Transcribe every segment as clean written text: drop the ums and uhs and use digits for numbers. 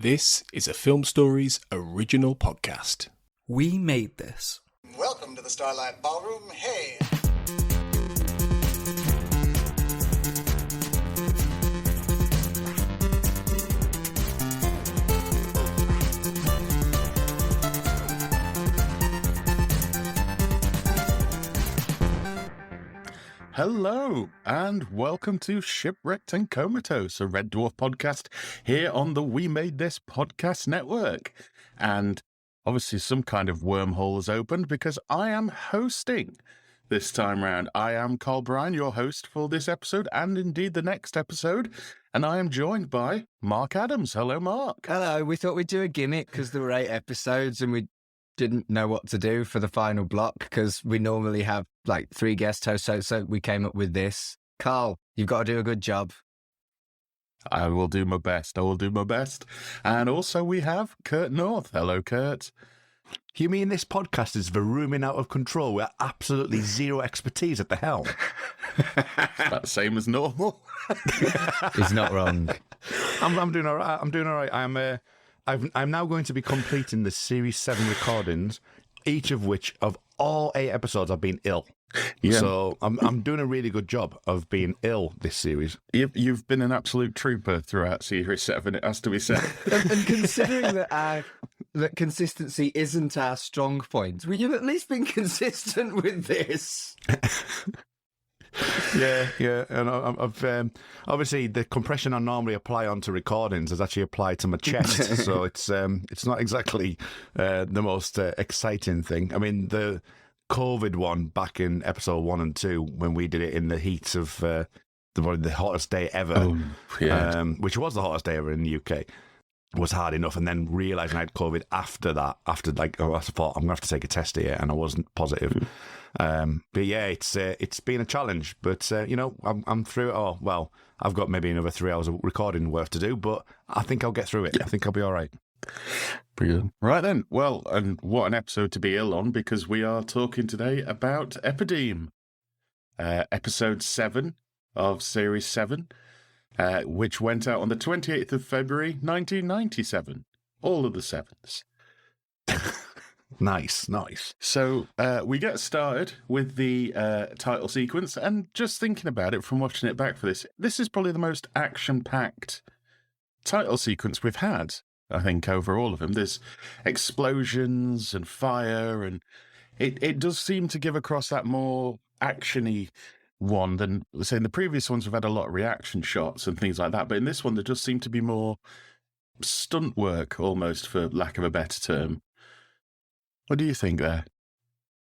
This is a Film Stories original podcast. We made this. Welcome to the Starlight Ballroom. Hey! Hello, and welcome to Shipwrecked and Comatose, a Red Dwarf podcast here on the We Made This podcast network. And obviously some kind of wormhole has opened because I am hosting this time round. I am Carl Bryan, your host for this episode and indeed the next episode. And I am joined by Mark Adams. Hello, Mark. Hello, we thought we'd do a gimmick because there were 8 episodes and we didn't know what to do for the final block because we normally have like 3 guest hosts, so we came up with this. Carl, you've got to do a good job. I will do my best. And also we have Kurt North. Hello, Kurt. You mean this podcast is verooming out of control with absolutely zero expertise at the helm? About the same as normal. He's not wrong. I'm doing all right. I'm now going to be completing the Series 7 recordings, each of which, of all 8 episodes, I've been ill. Yeah. So I'm doing a really good job of being ill this series. You've been an absolute trooper throughout Series 7, it has to be said. and considering that consistency isn't our strong point, we have at least been consistent with this. Yeah, and I've obviously the compression I normally apply onto recordings is actually applied to my chest, so it's not exactly the most exciting thing. I mean, the COVID one back in episode 1 and 2 when we did it in the heat of the hottest day ever, which was the hottest day ever in the UK, was hard enough, and then realising I had COVID after that, I thought I'm gonna have to take a test here, and I wasn't positive. But yeah, it's been a challenge, but I'm through it all. Well, I've got maybe another 3 hours of recording work to do, but I think I'll get through it. Yeah. I think I'll be all right. Brilliant. Right then, well, and what an episode to be ill on, because we are talking today about Epideme, episode 7 of Series 7, which went out on the 28th of February, 1997. All of the 7s. Nice. So we get started with the title sequence, and just thinking about it from watching it back for this is probably the most action-packed title sequence we've had, I think, over all of them. There's explosions and fire, and it does seem to give across that more action-y one than, say, in the previous ones we've had a lot of reaction shots and things like that, but in this one there does seem to be more stunt work, almost, for lack of a better term. What do you think there?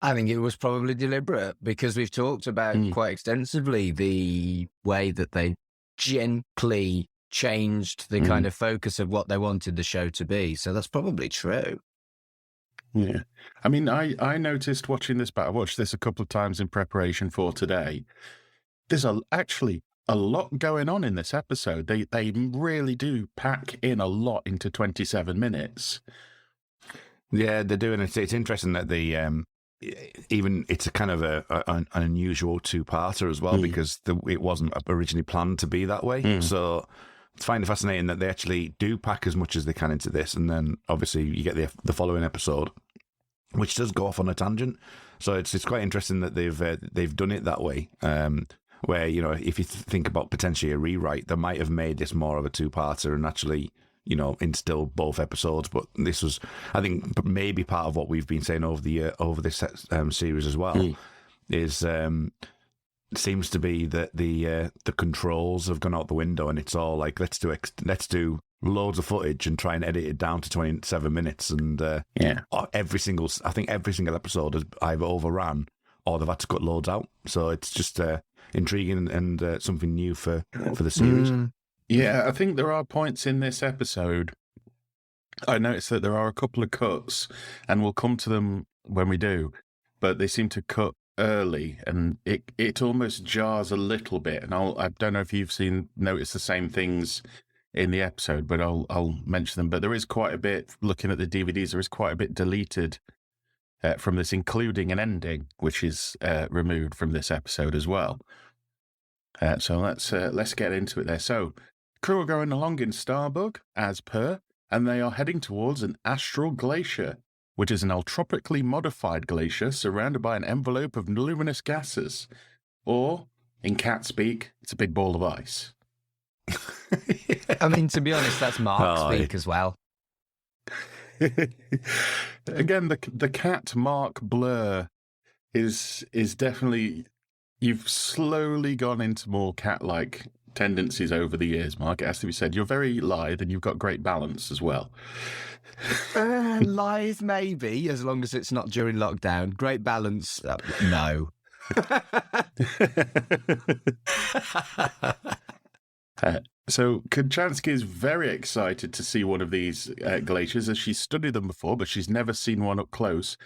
I think it was probably deliberate because we've talked about quite extensively the way that they gently changed the kind of focus of what they wanted the show to be. So that's probably true. Yeah. I mean, I noticed watching this back. I watched this a couple of times in preparation for today. There's actually a lot going on in this episode. They really do pack in a lot into 27 minutes. Yeah, they're doing it. It's interesting that they it's a kind of an unusual 2-parter as well, because it wasn't originally planned to be that way. So it's fascinating that they actually do pack as much as they can into this, and then obviously you get the following episode, which does go off on a tangent. So it's quite interesting that they've done it that way. Where, if you think about potentially a rewrite, they might have made this more of a 2-parter and actually, instill both episodes. But this was, I think, maybe part of what we've been saying over this series as well, is seems to be that the controls have gone out the window, and it's all like, let's do loads of footage and try and edit it down to 27 minutes, and every single episode has either overran or they've had to cut loads out. So it's just intriguing and something new for the series. Yeah, I think there are points in this episode. I noticed that there are a couple of cuts, and we'll come to them when we do, but they seem to cut early, and it almost jars a little bit. And I don't know if you've noticed the same things in the episode, but I'll mention them. But there is quite a bit, looking at the DVDs, there is quite a bit deleted from this, including an ending, which is removed from this episode as well. So let's get into it there. So, crew are going along in Starbug, as per, and they are heading towards an astral glacier, which is an ultropically modified glacier surrounded by an envelope of luminous gases. Or, in cat speak, it's a big ball of ice. I mean, to be honest, that's Mark speak as well. Again, the cat Mark blur is definitely... You've slowly gone into more cat-like tendencies over the years, Mark. It has to be said. You're very lithe and you've got great balance as well. Lithe, maybe, as long as it's not during lockdown. Great balance, no. So Kachansky is very excited to see one of these glaciers, as she's studied them before, but she's never seen one up close.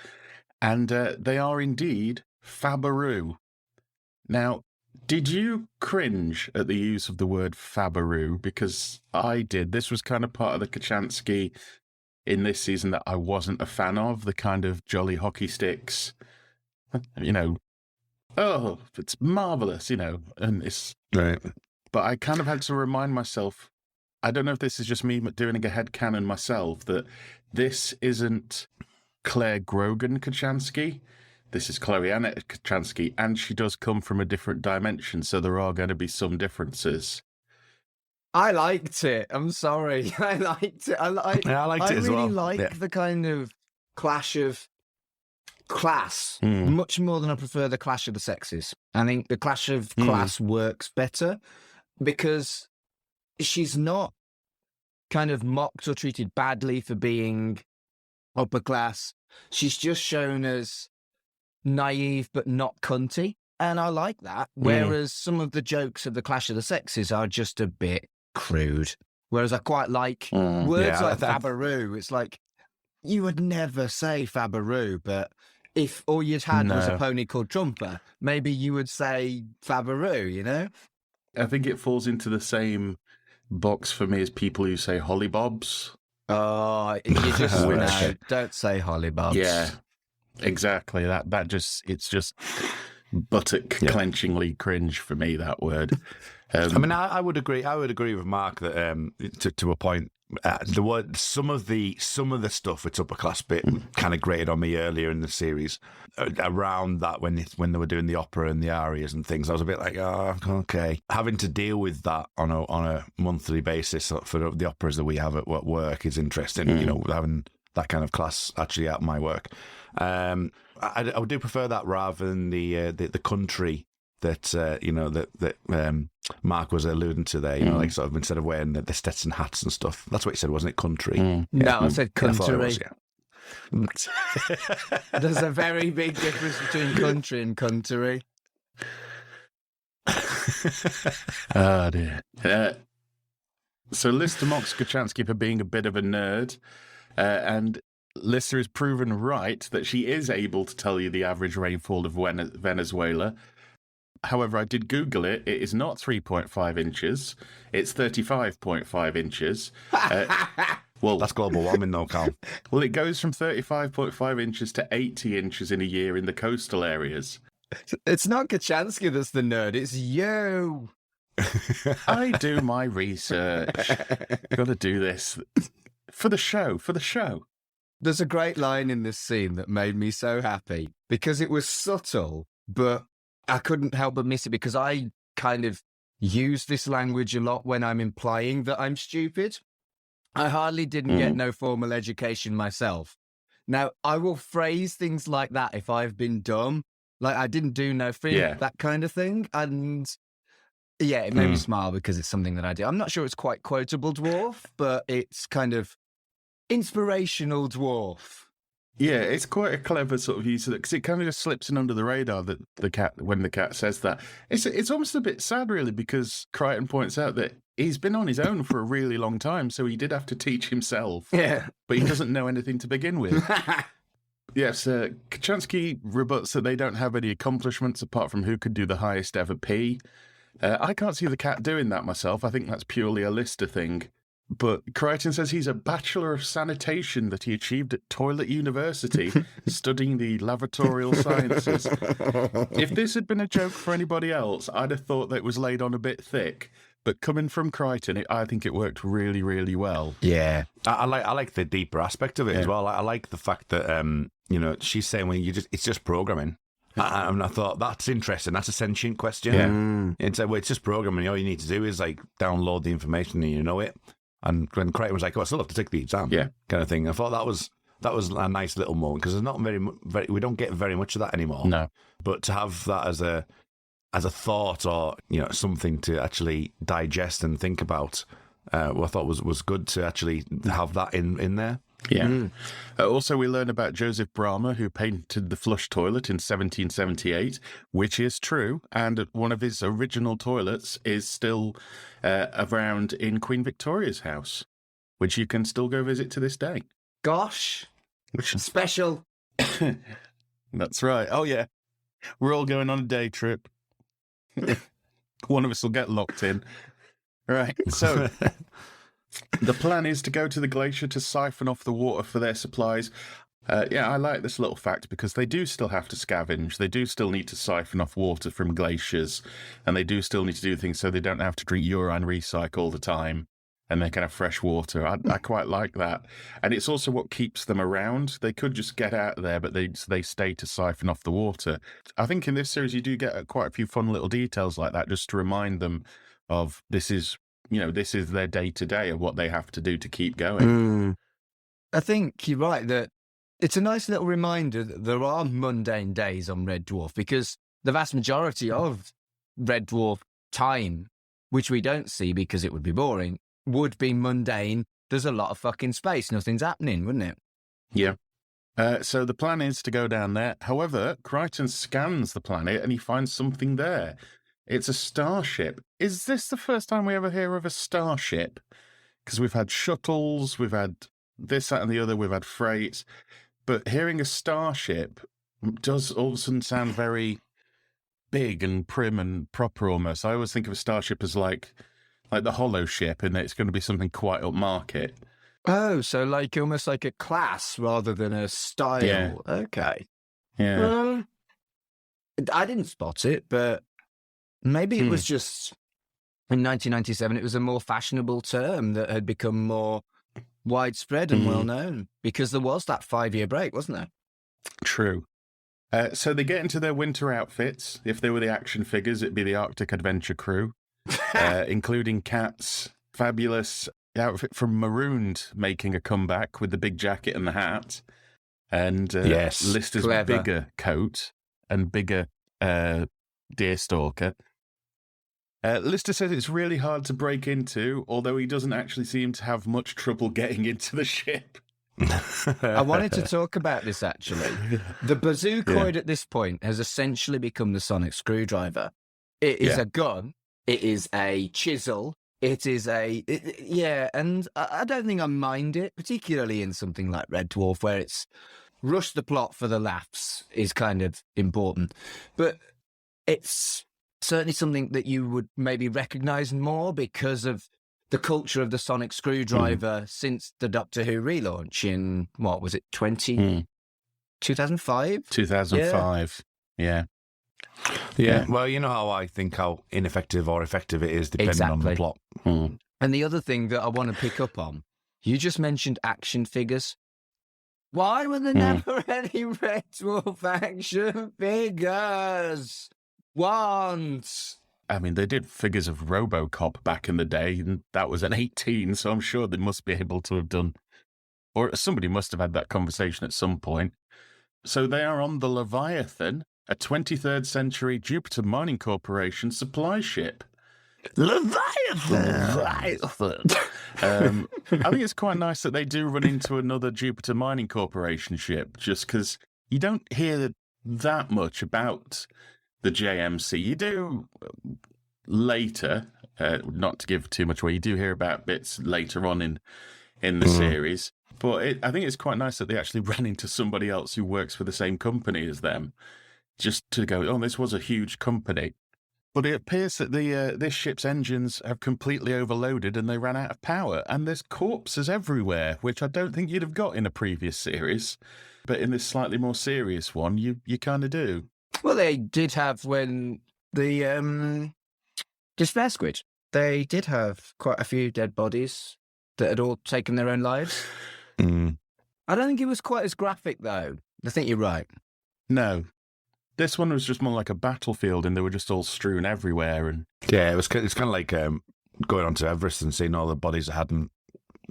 And they are indeed Fabaroo. Now, did you cringe at the use of the word Fabaroo? Because I did. This was kind of part of the Kachansky in this season that I wasn't a fan of, the kind of jolly hockey sticks, oh, it's marvellous, and it's... Right. But I kind of had to remind myself, I don't know if this is just me doing a headcanon myself, that this isn't Claire Grogan Kachansky. This is Chloe Annette Kachansky, and she does come from a different dimension, so there are going to be some differences. I liked it. I'm sorry. I liked it. I liked it as well. I really like the kind of clash of class, much more than I prefer the clash of the sexes. I think the clash of class works better because she's not kind of mocked or treated badly for being upper class. She's just shown as naive but not cunty, and I like that. Whereas some of the jokes of the clash of the sexes are just a bit crude. Whereas I quite like words like Fabaroo. It's like, you would never say Fabaroo, but if all you'd had was a pony called Trumper, maybe you would say Fabaroo, I think it falls into the same box for me as people who say hollybobs. Oh, you just don't say hollybobs. Yeah, exactly. It's just buttock clenchingly cringe for me, that word. I would agree. I would agree with Mark that to a point. The word some of the stuff it's upper class bit kind of grated on me earlier in the series around that when they were doing the opera and the arias and things. I was a bit like, oh, okay. Having to deal with that on a monthly basis for the operas that we have at work is interesting. Having that kind of class actually at my work. I do prefer that rather than the country that Mark was alluding to there, like sort of instead of wearing the Stetson hats and stuff. That's what he said, wasn't it? Country. No, I said country. Yeah, There's a very big difference between country and country. Oh, dear. So Lister mocks Kachansky for being a bit of a nerd, and Lister is proven right that she is able to tell you the average rainfall of Venezuela. However, I did Google it. It is not 3.5 inches. It's 35.5 inches. Well, that's global warming, though, Carl. Well, it goes from 35.5 inches to 80 inches in a year in the coastal areas. It's not Kachansky that's the nerd. It's you. I do my research. Got to do this for the show. There's a great line in this scene that made me so happy because it was subtle, but I couldn't help but miss it because I kind of use this language a lot when I'm implying that I'm stupid. I hardly didn't get no formal education myself. Now, I will phrase things like that if I've been dumb, like I didn't do nothing, that kind of thing. And yeah, it made me smile because it's something that I do. I'm not sure it's quite quotable dwarf, but it's kind of inspirational dwarf. Yeah, it's quite a clever sort of use of it because it kind of just slips in under the radar that when the cat says that. It's almost a bit sad, really, because Crichton points out that he's been on his own for a really long time, so he did have to teach himself. Yeah. But he doesn't know anything to begin with. Yes, Kachansky rebuts that they don't have any accomplishments apart from who could do the highest ever P. I can't see the cat doing that myself. I think that's purely a Lister thing. But Crichton says he's a Bachelor of Sanitation that he achieved at Toilet University, studying the lavatorial sciences. If this had been a joke for anybody else, I'd have thought that it was laid on a bit thick. But coming from Crichton, I think it worked really, really well. Yeah. I like the deeper aspect of it as well. I like the fact that she's saying it's just programming. And I thought that's interesting. That's a sentient question. Yeah. It's it's just programming. All you need to do is like download the information and you know it. And when Crichton was like, "Oh, I still have to take the exam," kind of thing. I thought that was a nice little moment because there's not very we don't get very much of that anymore. No, but to have that as a thought or something to actually digest and think about, I thought was good to actually have that in there. Yeah. Also, we learn about Joseph Bramah, who painted the flush toilet in 1778, which is true. And one of his original toilets is still around in Queen Victoria's house, which you can still go visit to this day. Gosh. Which is Special. That's right. Oh, yeah. We're all going on a day trip. One of us will get locked in. Right. So the plan is to go to the glacier to siphon off the water for their supplies. I like this little fact because they do still have to scavenge. They do still need to siphon off water from glaciers, and they do still need to do things so they don't have to drink urine recycle all the time, and they can have fresh water. I quite like that. And it's also what keeps them around. They could just get out of there, but they stay to siphon off the water. I think in this series you do get quite a few fun little details like that just to remind them of this is their day-to-day of what they have to do to keep going. I think you're right that it's a nice little reminder that there are mundane days on Red Dwarf because the vast majority of Red Dwarf time, which we don't see because it would be boring, would be mundane. There's a lot of fucking space. Nothing's happening, wouldn't it? Yeah. So the plan is to go down there. However, Crichton scans the planet and he finds something there. It's a starship. Is this the first time we ever hear of a starship? Because we've had shuttles, we've had this, that, and the other, we've had freight. But hearing a starship does all of a sudden sound very big and prim and proper almost. I always think of a starship as like the Hollow ship, and it's going to be something quite upmarket. Oh, so almost like a class rather than a style. Yeah. Okay. Yeah. I didn't spot it, but maybe it was just in 1997, it was a more fashionable term that had become more widespread and well known because there was that 5-year break, wasn't there? True. So they get into their winter outfits. If they were the action figures, it'd be the Arctic Adventure crew, including Kat's fabulous outfit from Marooned making a comeback with the big jacket and the hat, and Lister's bigger coat and bigger deerstalker. Lister says it's really hard to break into, although he doesn't actually seem to have much trouble getting into the ship. I wanted to talk about this, actually. The bazookoid at this point has essentially become the sonic screwdriver. It is a gun. It is a chisel. It is and I don't think I mind it, particularly in something like Red Dwarf, where it's rush the plot for the laughs is kind of important. But it's certainly something that you would maybe recognise more because of the culture of the sonic screwdriver since the Doctor Who relaunch in, what was it, 2005? 2005, yeah. Well, you know how I think how ineffective or effective it is depending on the plot. And the other thing that I want to pick up on, you just mentioned action figures. Why were there never any Red Dwarf action figures? Once. I mean, they did figures of RoboCop back in the day, and that was an 18, so I'm sure they must be able to have done, or somebody must have had that conversation at some point. So they are on the Leviathan, a 23rd century Jupiter Mining Corporation supply ship. Leviathan! I think it's quite nice that they do run into another Jupiter Mining Corporation ship, just because you don't hear that much about the JMC. You do later, not to give too much away, you do hear about bits later on in the series. But I think it's quite nice that they actually ran into somebody else who works for the same company as them, just to go, oh, this was a huge company. But it appears that this ship's engines have completely overloaded and they ran out of power, and there's corpses everywhere, which I don't think you'd have got in a previous series. But in this slightly more serious one, you kind of do. Well, they did have when the Despair Squid they did have quite a few dead bodies that had all taken their own lives. Mm. I don't think it was quite as graphic, though. I think you're right. No. This one was just more like a battlefield, and they were just all strewn everywhere. And Yeah, it's kind of like going onto Everest and seeing all the bodies that hadn't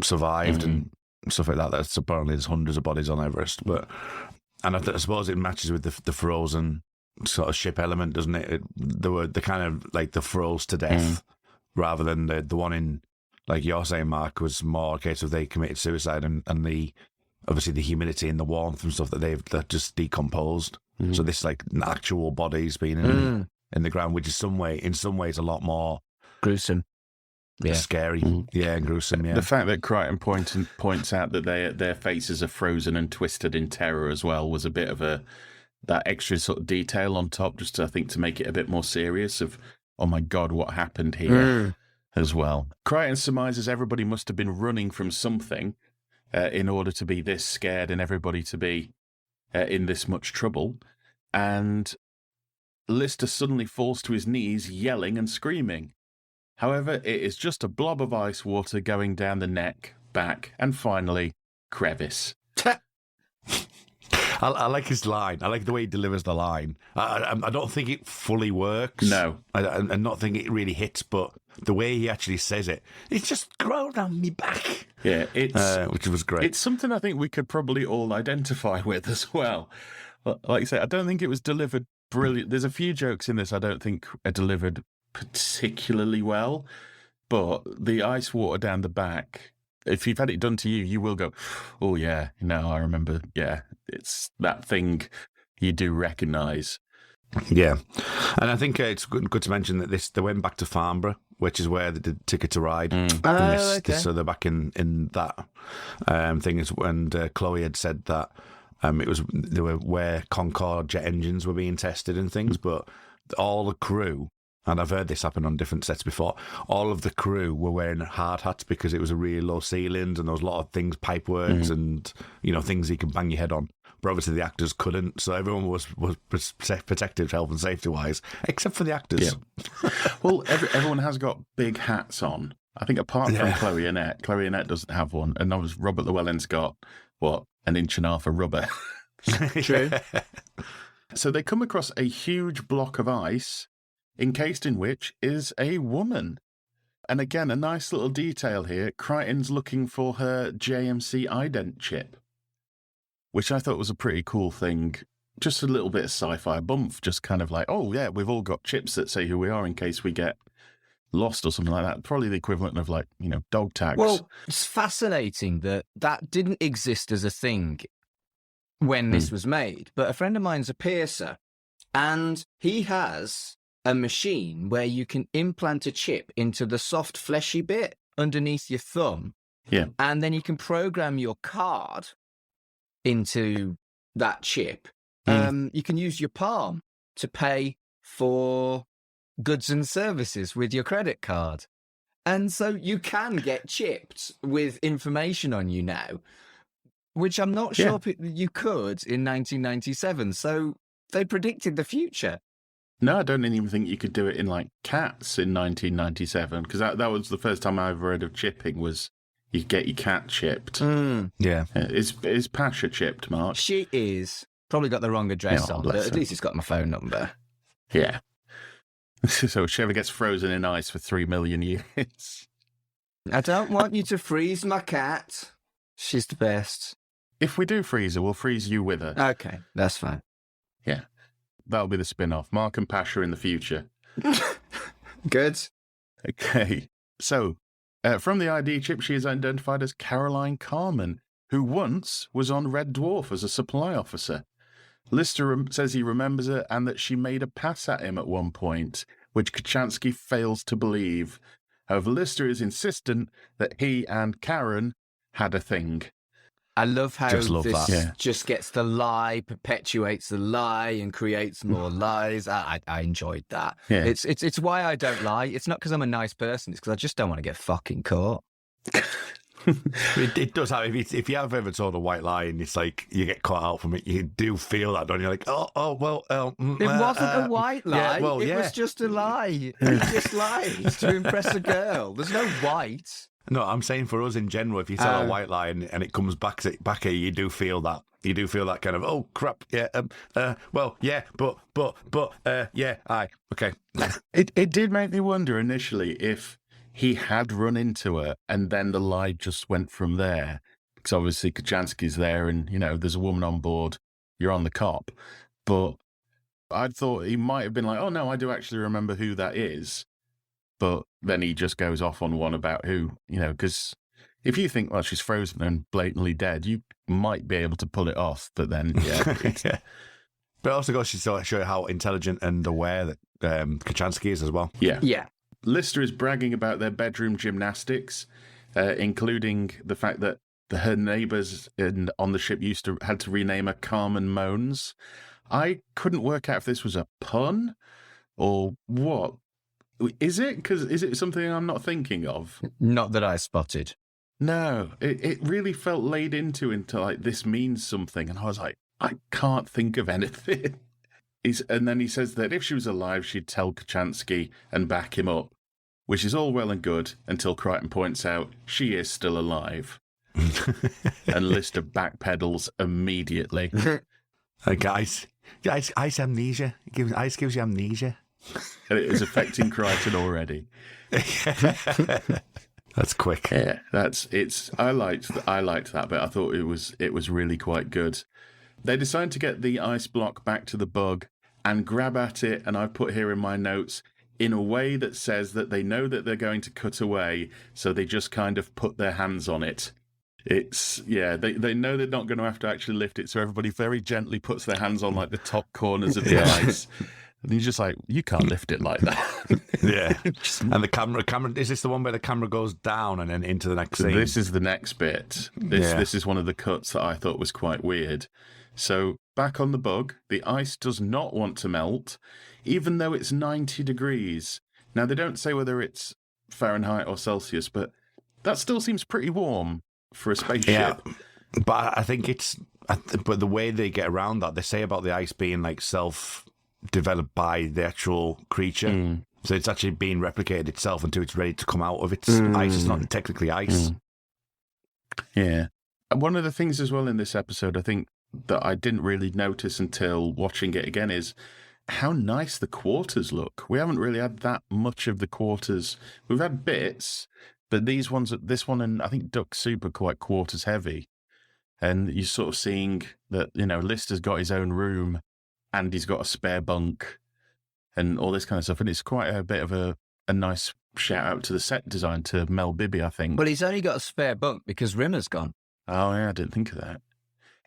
survived and stuff like that. That's apparently there's hundreds of bodies on Everest, and I suppose it matches with the frozen sort of ship element, doesn't it? They were the kind of like the froze to death, rather than the one in, like you're saying, Mark, was more a case of they committed suicide and the obviously the humidity and the warmth and stuff that just decomposed. So this like actual bodies being in the ground, which is in some ways a lot more gruesome. Yeah. Scary. Yeah, and gruesome, yeah. the fact that Crichton points out that their faces are frozen and twisted in terror as well was a bit of that extra sort of detail on top, just to, I think, to make it a bit more serious of, oh my God, what happened here as well. Crichton surmises everybody must have been running from something in order to be this scared and everybody to be in this much trouble. And Lister suddenly falls to his knees, yelling and screaming. However, it is just a blob of ice water going down the neck, back, and finally, crevice. I like his line. I like the way he delivers the line. I don't think it fully works. No. I not think it really hits, but the way he actually says it, it's just grown on me back. Yeah, which was great. It's something I think we could probably all identify with as well. Like I say, I don't think it was delivered brilliant. There's a few jokes in this I don't think are delivered particularly well, but the ice water down the back, if you've had it done to you, you will go, oh yeah, I remember, yeah, it's that thing you do recognise. Yeah, and I think it's good to mention that they went back to Farnborough, which is where they did Ticket to Ride. Okay. So they're back in that thing. And Chloe had said that they were where Concorde jet engines were being tested and things, but all the crew, and I've heard this happen on different sets before, all of the crew were wearing hard hats because it was a really low ceilings and there was a lot of things, pipe works and, things you can bang your head on. But obviously the actors couldn't, so everyone was protective health and safety-wise, except for the actors. Yeah. Well, everyone has got big hats on. I think apart from Chloe Annette. Chloe Annette doesn't have one, and Robert Llewellyn's got, an inch and a half of rubber. True. So they come across a huge block of ice, encased in which is a woman. And again, a nice little detail here. Crichton's looking for her JMC ident chip, which I thought was a pretty cool thing. Just a little bit of sci-fi bump, just kind of like, oh yeah, we've all got chips that say who we are in case we get lost or something like that. Probably the equivalent of like, dog tags. Well, it's fascinating that didn't exist as a thing when this was made. But a friend of mine's a piercer, and he has a machine where you can implant a chip into the soft, fleshy bit underneath your thumb. Yeah. And then you can program your card into that chip. You can use your palm to pay for goods and services with your credit card. And so you can get chipped with information on you now, which I'm not sure you could in 1997. So they predicted the future. No, I don't even think you could do it in like cats in 1997, because that was the first time I ever heard of chipping, was you get your cat chipped. Yeah. Is Pasha chipped, Mark? She is. Probably got the wrong address on, but at least it's got my phone number. Yeah. So if she ever gets frozen in ice for 3 million years. I don't want you to freeze my cat. She's the best. If we do freeze her, we'll freeze you with her. Okay, that's fine. Yeah. That'll be the spin-off. Mark and Pasha in the future. Good. Okay. So, from the ID chip, she is identified as Caroline Carman, who once was on Red Dwarf as a supply officer. Lister says he remembers her and that she made a pass at him at one point, which Kachansky fails to believe. However, Lister is insistent that he and Karen had a thing. I love how that. Just gets the lie, perpetuates the lie, and creates more lies. I enjoyed that. Yeah. It's why I don't lie. It's not because I'm a nice person. It's because I just don't want to get fucking caught. It does have. If you have ever told a white lie and it's like you get caught out from it, you do feel that, don't you? Like, well. It wasn't a white lie. It was just a lie. He just lied to impress a girl. There's no white. No, I'm saying for us in general, if you tell a white lie and it comes back at you, you do feel that. You do feel that kind of, oh crap, yeah, well, yeah, but, yeah, aye, okay. It did make me wonder initially if he had run into her and then the lie just went from there. Because obviously Kachansky's there and, there's a woman on board, you're on the cop. But I thought he might have been like, oh no, I do actually remember who that is. But then he just goes off on one about who, because if you think, well, she's frozen and blatantly dead, you might be able to pull it off. But then, yeah. Yeah. But it also goes to show how intelligent and aware that Kachansky is as well. Yeah. Yeah. Lister is bragging about their bedroom gymnastics, including the fact that her neighbours on the ship had to rename her Carmen Moans. I couldn't work out if this was a pun or what. Is it? Because is it something I'm not thinking of? Not that I spotted. No, it really felt laid into like this means something, and I was like, I can't think of anything. And then he says that if she was alive, she'd tell Kachansky and back him up, which is all well and good until Crichton points out she is still alive, and Lister backpedals immediately. Guys, ice amnesia. Ice gives you amnesia. And it is affecting Crichton already. That's quick. Yeah, I liked that bit. I thought it was really quite good. They decide to get the ice block back to the bug and grab at it, and I put here in my notes, in a way that says that they know that they're going to cut away, so they just kind of put their hands on it. They know they're not going to have to actually lift it, so everybody very gently puts their hands on like the top corners of the ice. And he's just like, you can't lift it like that. Yeah. And the camera, is this the one where the camera goes down and then into the next scene? This is the next bit. This is one of the cuts that I thought was quite weird. So back on the bug, the ice does not want to melt, even though it's 90 degrees. Now, they don't say whether it's Fahrenheit or Celsius, but that still seems pretty warm for a spaceship. Yeah. But I think but the way they get around that, they say about the ice being like developed by the actual creature. So it's actually being replicated itself until it's ready to come out of its ice. It's not technically ice. Yeah. One of the things as well in this episode, I think, that I didn't really notice until watching it again is how nice the quarters look. We haven't really had that much of the quarters. We've had bits, but this one and I think Duck Soup are quite quarters heavy. And you're sort of seeing that, Lister's got his own room, and he's got a spare bunk and all this kind of stuff. And it's quite a bit of a nice shout out to the set design, to Mel Bibby, I think. But he's only got a spare bunk because Rimmer's gone. Oh, yeah, I didn't think of that.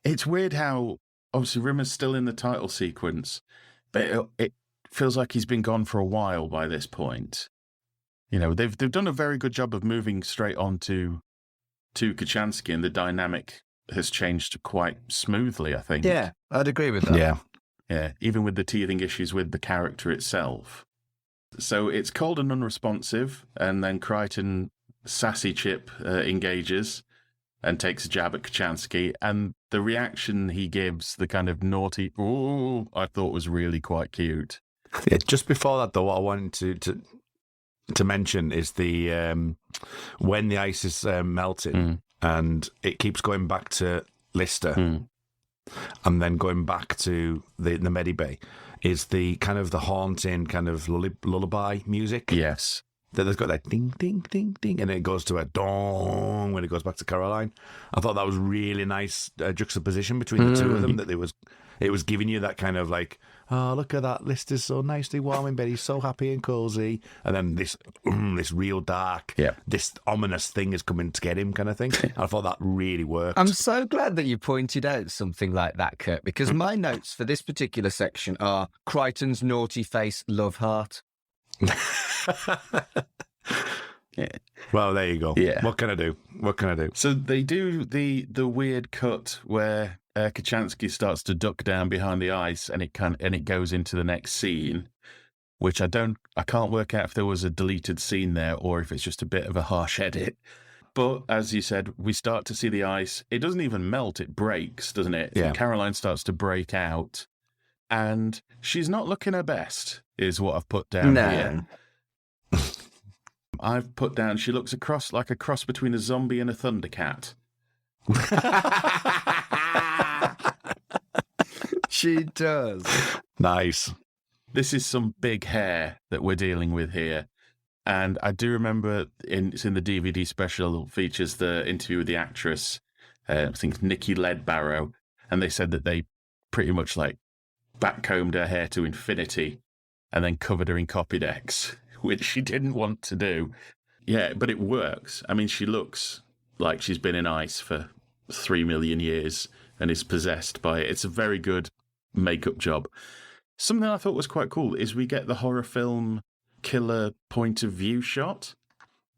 It's weird how, obviously, Rimmer's still in the title sequence, but it feels like he's been gone for a while by this point. They've done a very good job of moving straight on to Kachansky, and the dynamic has changed quite smoothly, I think. Yeah, I'd agree with that. Yeah, even with the teething issues with the character itself. So it's cold and unresponsive, and then Crichton, sassy chip, engages and takes a jab at Kachansky, and the reaction he gives, the kind of naughty, ooh, I thought was really quite cute. Yeah, just before that, though, what I wanted to mention is the when the ice is melting and it keeps going back to Lister and then going back to the medibay, is the kind of the haunting kind of lullaby music. Yes. That there's got that ding, ding, ding, ding, and then it goes to a dong when it goes back to Caroline. I thought that was really nice juxtaposition between the two of them, that it was giving you that kind of like, oh, look at that, Lister's so nicely warm in bed, he's so happy and cozy, and then this real dark, this ominous thing is coming to get him kind of thing. I thought that really worked. I'm so glad that you pointed out something like that, Kurt, because my notes for this particular section are Crichton's naughty face, love heart. Yeah. Well, there you go. Yeah. What can I do? So they do the weird cut where Kachansky starts to duck down behind the ice, and it goes into the next scene, which I can't work out if there was a deleted scene there or if it's just a bit of a harsh edit. But as you said, we start to see the ice. It doesn't even melt, it breaks, doesn't it? Yeah. Caroline starts to break out. And she's not looking her best, is what I've put down here. I've put down she looks like a cross between a zombie and a thundercat. She does. Nice. This is some big hair that we're dealing with here. And I do remember it's in the DVD special features the interview with the actress, I think Nikki Ledbarrow, and they said that they pretty much like backcombed her hair to infinity and then covered her in Copydex, which she didn't want to do. Yeah, but it works. I mean, she looks like she's been in ice for 3 million years and is possessed by it. It's a very good makeup job. Something I thought was quite cool is we get the horror film killer point of view shot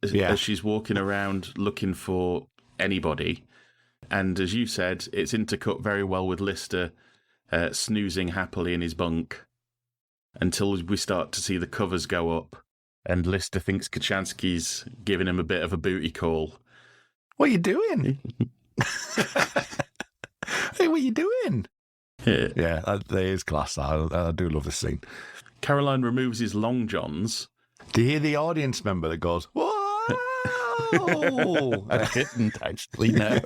as she's walking around looking for anybody. And as you said, it's intercut very well with Lister snoozing happily in his bunk until we start to see the covers go up and Lister thinks Kachansky's giving him a bit of a booty call. What are you doing? Hey, what are you doing? Yeah, that is class. I do love this scene. Caroline removes his long johns. Do you hear the audience member that goes, whoa? I didn't actually know.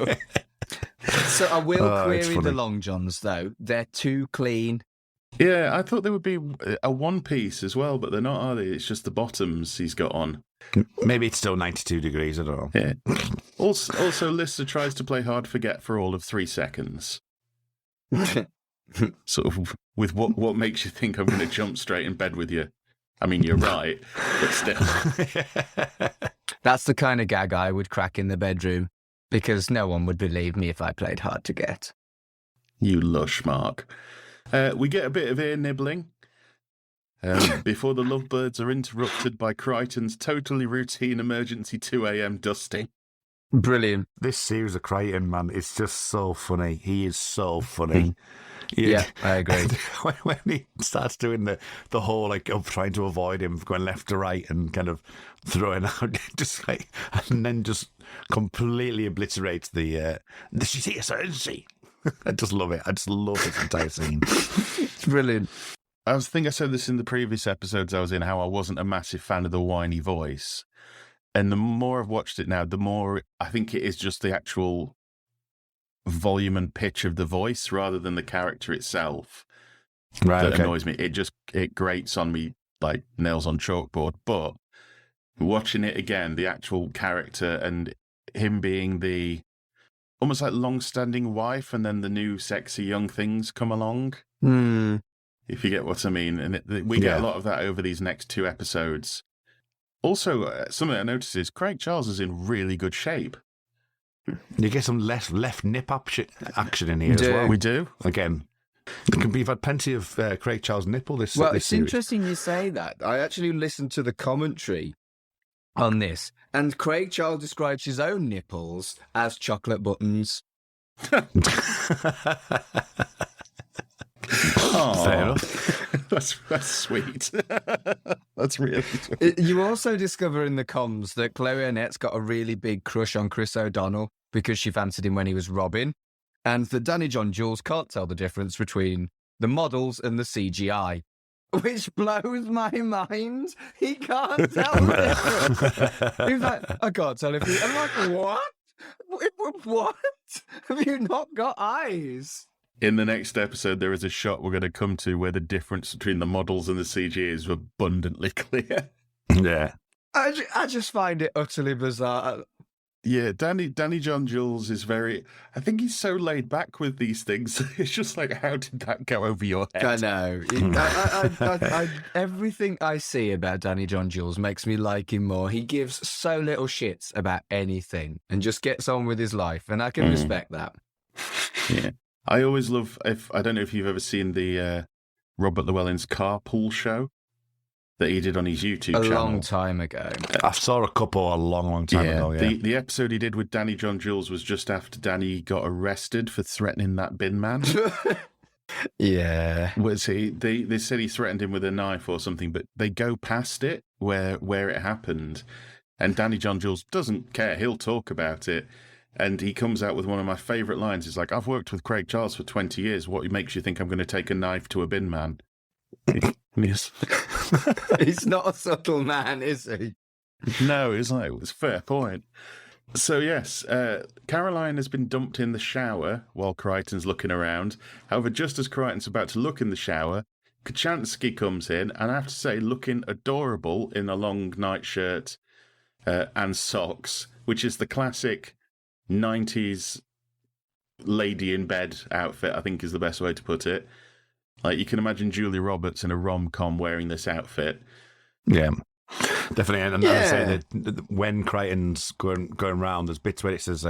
So I will it's query funny. the long johns, though. They're too clean. Yeah, I thought there would be a one piece as well, but they're not, are they? It's just the bottoms he's got on. Maybe it's still 92 degrees, I don't know. Yeah. Also, Lister tries to play hard forget for all of 3 seconds. Sort of with what makes you think I'm going to jump straight in bed with you? I mean, you're right, but still. That's the kind of gag I would crack in the bedroom, because no one would believe me if I played hard to get. You lush, Mark. We get a bit of ear nibbling before the lovebirds are interrupted by Crichton's totally routine emergency 2 a.m. dusting. Brilliant. This series of Crichton, man, it's just so funny. He is so funny. Yeah, I agree. When he starts doing the whole, like, of trying to avoid him going left to right and kind of throwing out, just like, and then just completely obliterates the she's here, sir, isn't she? I just love it. I just love this entire scene. It's brilliant. I said this in the previous episodes I was in, how I wasn't a massive fan of the whiny voice. And the more I've watched it now, the more I think it is just the actual volume and pitch of the voice rather than the character itself that annoys me. It grates on me like nails on chalkboard. But watching it again, the actual character and him being the almost like long-standing wife and then the new sexy young things come along. If you get what I mean. And we get a lot of that over these next 2 episodes. Also, something I noticed is Craig Charles is in really good shape. You get some left nip action in here as well. We do. Again, we've had plenty of Craig Charles nipple this Well, this it's series. interesting you say that. I actually listened to the commentary on this, and Craig Charles describes his own nipples as chocolate buttons. Fair enough. That's sweet. That's really sweet. You also discover in the comms that Chloe Annette's got a really big crush on Chris O'Donnell because she fancied him when he was Robin, and that Danny John Jules can't tell the difference between the models and the CGI, which blows my mind. He can't tell the difference. He's like, I can't tell if you... I'm like, what? What? Have you not got eyes? In the next episode, there is a shot we're going to come to where the difference between the models and the CG is abundantly clear. Yeah. I just find it utterly bizarre. Yeah, Danny John Jules is very... I think he's so laid back with these things. It's just like, how did that go over your head? I know. Everything I see about Danny John Jules makes me like him more. He gives so little shits about anything and just gets on with his life, and I can respect that. Yeah. I always love... I don't know if you've ever seen the Robert Llewellyn's Carpool show that he did on his YouTube channel. A long time ago. I saw a couple a long time ago, yeah. The episode he did with Danny John Jules was just after Danny got arrested for threatening that bin man. Yeah. Was he? They said he threatened him with a knife or something, but they go past it where it happened, And Danny John Jules doesn't care. He'll talk about it. And he comes out with one of my favourite lines. He's like, I've worked with Craig Charles for 20 years. What makes you think I'm going to take a knife to a bin man? Yes. He's not a subtle man, is he? No, it's like, it's a fair point. So, yes, Caroline has been dumped in the shower while Crichton's looking around. However, just as Crichton's about to look in the shower, Kachansky comes in, and I have to say, looking adorable in a long nightshirt and socks, which is the classic 90s lady in bed outfit, I think is the best way to put it. Like, you can imagine Julia Roberts in a rom-com wearing this outfit. Yeah. Definitely, and I would say that when Crichton's going round, there's bits where it says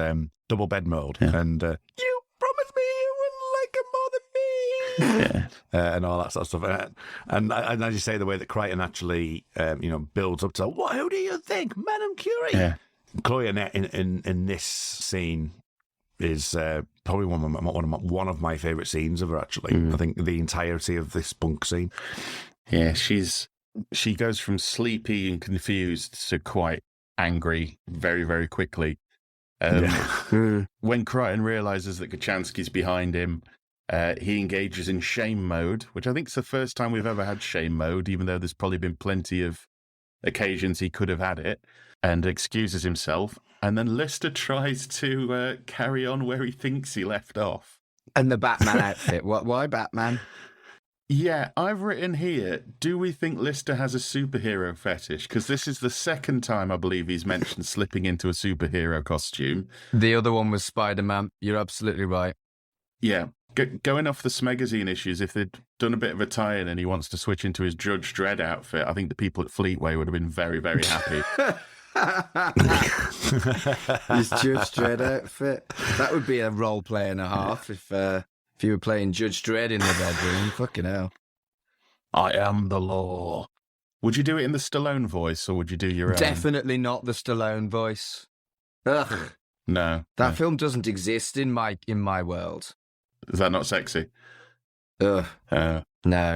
double bed mode, and you promised me you wouldn't like it more than me, and all that sort of stuff. And as you say, the way that Crichton actually, builds up to who do you think, Madame Curie? Yeah. Chloe Annette in this scene is probably one of my favourite scenes of her. Actually, I think the entirety of this bunk scene. Yeah, she goes from sleepy and confused to quite angry very, very quickly. When Crichton realises that Kachansky's behind him, he engages in shame mode, which I think is the first time we've ever had shame mode, even though there's probably been plenty of occasions he could have had it, and excuses himself. And then Lister tries to carry on where he thinks he left off. And the Batman outfit. Why Batman? Yeah, I've written here, do we think Lister has a superhero fetish? Because this is the second time I believe he's mentioned slipping into a superhero costume. The other one was Spider-Man. You're absolutely right. Yeah. Going off the Smegazine issues, if they'd done a bit of a tie-in and he wants to switch into his Judge Dredd outfit, I think the people at Fleetway would have been very, very happy. His Judge Dredd outfit. That would be a role play and a half if you were playing Judge Dredd in the bedroom. Fucking hell. I am the law. Would you do it in the Stallone voice, or would you do your own? Definitely not the Stallone voice. Ugh. No. That film doesn't exist in my world. Is that not sexy? Ugh. No.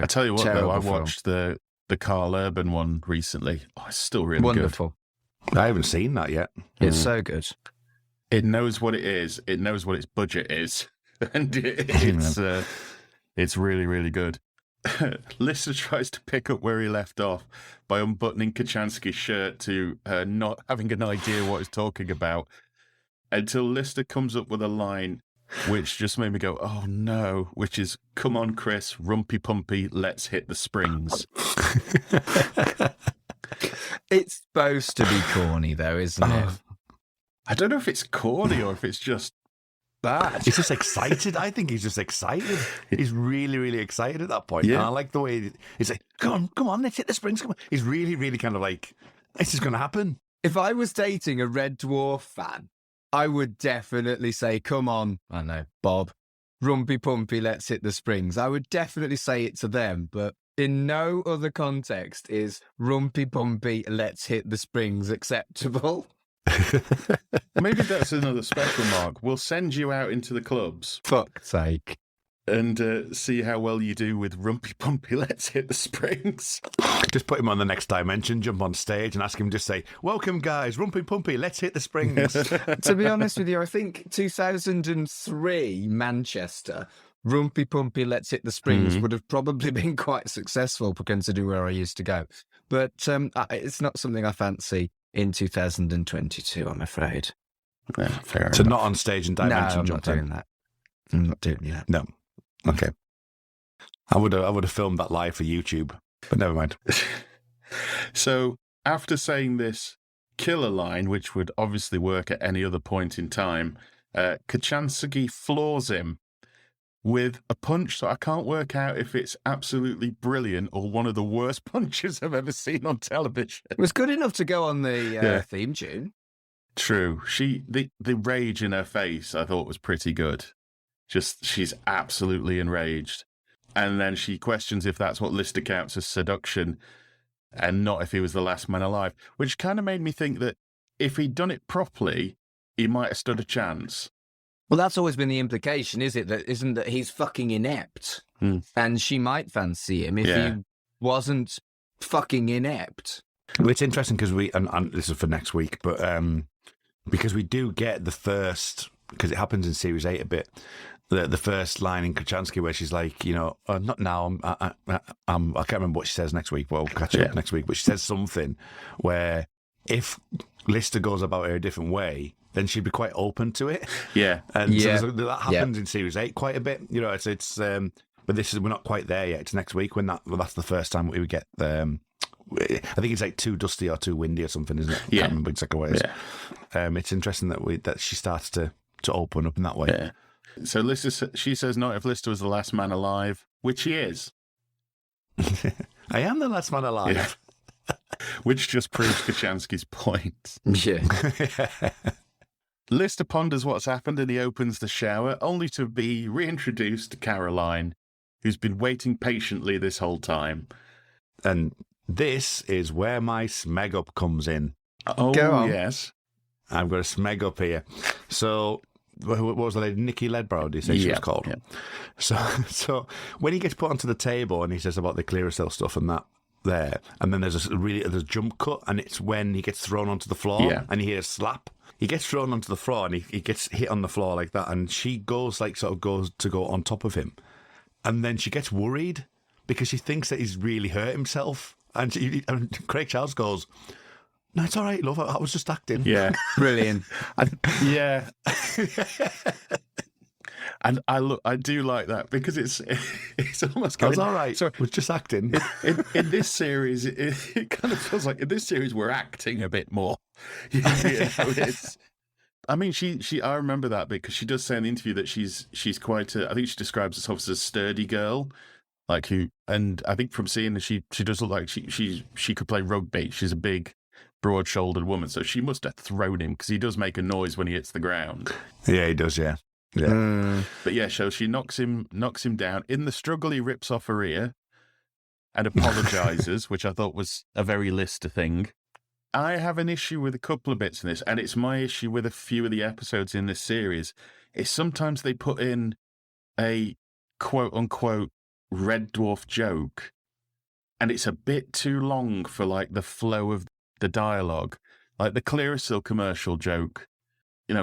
I tell you what, though, I film. watched the Carl Urban one recently. Oh, it's still really Wonderful. good. I haven't seen that yet. It's so good. It knows what it is. It knows what its budget is. And it's really, really good. Lister tries to pick up where he left off by unbuttoning Kachansky's shirt to not having an idea what he's talking about, until Lister comes up with a line which just made me go, oh no, which is, come on, Chris, rumpy pumpy, let's hit the springs. It's supposed to be corny, though, isn't it? I don't know if it's corny or if it's just bad. He's just excited. I think he's just excited. He's really, really excited at that point. Yeah. And I like the way he's like, come on, let's hit the springs. Come on. He's really, really kind of like, this is going to happen. If I was dating a Red Dwarf fan, I would definitely say, come on, I don't know, Bob, rumpy pumpy, let's hit the springs. I would definitely say it to them, but in no other context is rumpy pumpy, let's hit the springs acceptable. Maybe that's another special, Mark. We'll send you out into the clubs. Fuck's sake. And see how well you do with rumpy pumpy, let's hit the springs. Just put him on the next dimension, jump on stage and ask him to say, welcome guys, rumpy pumpy, let's hit the springs. To be honest with you, I think 2003 Manchester, rumpy pumpy, let's hit the springs would have probably been quite successful considering where I used to go. But it's not something I fancy in 2022, I'm afraid. Yeah, fair So enough. not on stage and dimension No, I'm not jumping. doing that. I'm not doing that. No. Okay. I would have filmed that live for YouTube, but never mind. So after saying this killer line, which would obviously work at any other point in time, Kachansky floors him with a punch that I can't work out if it's absolutely brilliant or one of the worst punches I've ever seen on television. It was good enough to go on the theme tune. True. The rage in her face I thought was pretty good. Just, she's absolutely enraged. And then she questions if that's what Lister counts as seduction and not if he was the last man alive, which kind of made me think that if he'd done it properly, he might have stood a chance. Well, that's always been the implication, isn't that he's fucking inept and she might fancy him if he wasn't fucking inept. Well, it's interesting because and this is for next week, but because we do get the first, because it happens in series 8 a bit, the first line in Krachansky where she's like, not now, I can't remember what she says next week. Well, catch up next week, but she says something where if Lister goes about it a different way, then she'd be quite open to it. Yeah. And so that happens in series 8 quite a bit. It's but we're not quite there yet. It's next week when that's the first time we would get I think it's like too dusty or too windy or something, isn't it? I can't remember exactly what it is. Yeah. It's interesting that she starts to open up in that way. Yeah. So she says not if Lister was the last man alive, which he is. I am the last man alive. Yeah. Which just proves Kachansky's point. Yeah. Lister ponders what's happened and he opens the shower, only to be reintroduced to Caroline, who's been waiting patiently this whole time. And this is where my smeg up comes in. Oh, Go on. Yes. I've got a smeg up here. So, what was the lady? Nikki Ledbrow, do you say she was called? Yeah. So when he gets put onto the table and he says about the Clearasil stuff and that there, and then there's a jump cut, and it's when he gets thrown onto the floor and you hear a slap. He gets thrown onto the floor and he gets hit on the floor like that, and she goes to go on top of him. And then she gets worried because she thinks that he's really hurt himself. And Craig Charles goes, "No, it's all right, love. I was just acting." Yeah. Brilliant. Yeah. And I do like that because it's almost That's all right. So we're just acting. in this series, it kind of feels like in this series we're acting a bit more. I mean, I remember that because she does say in the interview that she's quite I think she describes herself as a sturdy girl, and I think from seeing her, she does look like she could play rugby. She's a big, broad-shouldered woman, so she must have thrown him because he does make a noise when he hits the ground. Yeah, he does. Yeah. Yeah. But yeah, so she knocks him down. In the struggle, he rips off her ear and apologizes, which I thought was a very Lister thing. I have an issue with a couple of bits in this, and it's my issue with a few of the episodes in this series. Is sometimes they put in a quote-unquote Red Dwarf joke, and it's a bit too long for like the flow of the dialogue. Like the Clearasil commercial joke.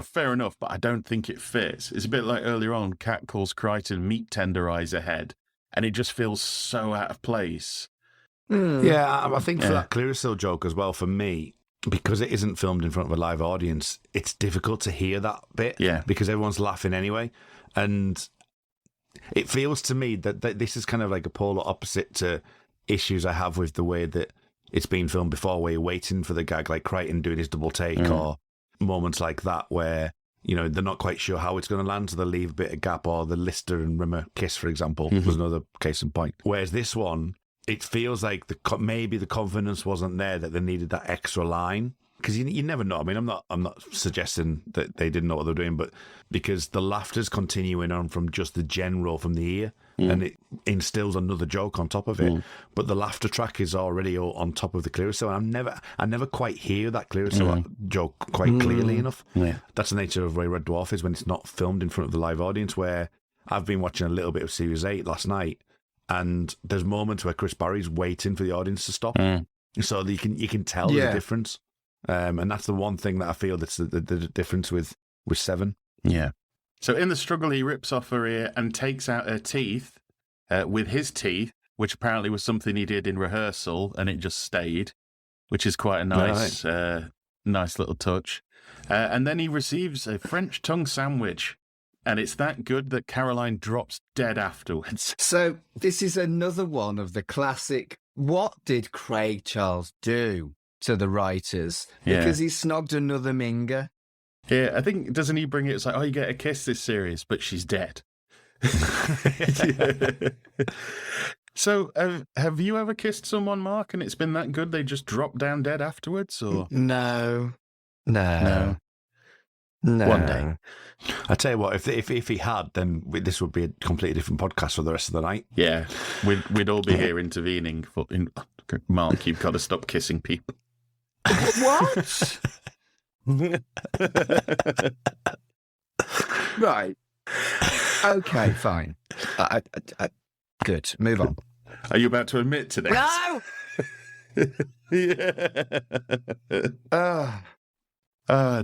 Fair enough, but I don't think it fits. It's a bit like earlier on, Kat calls Crichton meat tenderizer head, and it just feels so out of place. Yeah, I think for that Clearasil joke as well, for me, because it isn't filmed in front of a live audience, it's difficult to hear that bit. Yeah. Because everyone's laughing anyway. And it feels to me that this is kind of like a polar opposite to issues I have with the way that it's been filmed before, where you're waiting for the gag, like Crichton doing his double take or moments like that where, they're not quite sure how it's going to land, so they leave a bit of gap, or the Lister and Rimmer kiss, for example, was another case in point. Whereas this one, it feels like maybe the confidence wasn't there that they needed that extra line. Because you never know. I mean, I'm not suggesting that they didn't know what they're doing, but because the laughter's continuing on from just the general from the ear, and it instills another joke on top of it. But the laughter track is already on top of the Clearasil. I never quite hear that Clearasil joke quite clearly enough. Yeah. That's the nature of where Red Dwarf is when it's not filmed in front of the live audience. Where I've been watching a little bit of Series 8 last night, and there's moments where Chris Barry's waiting for the audience to stop, so that you can tell the difference. And that's the one thing that I feel that's the difference with 7. Yeah. So in the struggle, he rips off her ear and takes out her teeth with his teeth, which apparently was something he did in rehearsal, and it just stayed, which is quite a nice, nice little touch. And then he receives a French tongue sandwich, and it's that good that Caroline drops dead afterwards. So this is another one of the classic, what did Craig Charles do to the writers? Because he snogged another Minger. Yeah, I think, doesn't he bring it? It's like, oh, you get a kiss this series, but she's dead. So, have you ever kissed someone, Mark, and it's been that good they just drop down dead afterwards? Or No. One day. I tell you what, if he had, then this would be a completely different podcast for the rest of the night. Yeah, we'd all be here intervening. Mark, you've got to stop kissing people. What? Right. Okay, fine. Good. Move on. Are you about to admit to this? No! Yeah.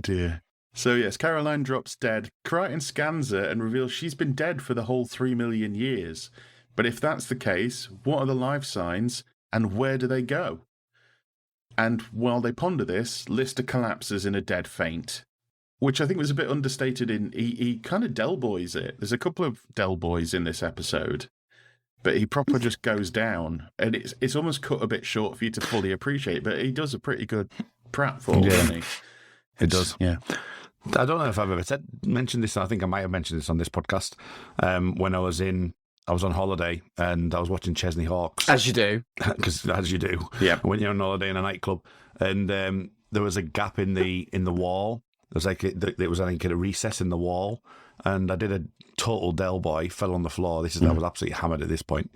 Dear. So yes, Caroline drops dead. Crichton scans her and reveals she's been dead for the whole 3 million years. But if that's the case, what are the life signs and where do they go? And while they ponder this, Lister collapses in a dead faint, which I think was a bit understated in he kind of Del Boys it. There's a couple of Del Boys in this episode, but he proper just goes down, and it's almost cut a bit short for you to fully appreciate, but he does a pretty good pratfall, doesn't he? It does. Yeah. I don't know if I've ever mentioned this. I think I might have mentioned this on this podcast. When I was on holiday and I was watching Chesney Hawkes. As you do. Because as you do. Yeah. When you're on holiday in a nightclub. And there was a gap in the wall. There was there was a recess in the wall. And I did a total Del Boy, fell on the floor. I was absolutely hammered at this point.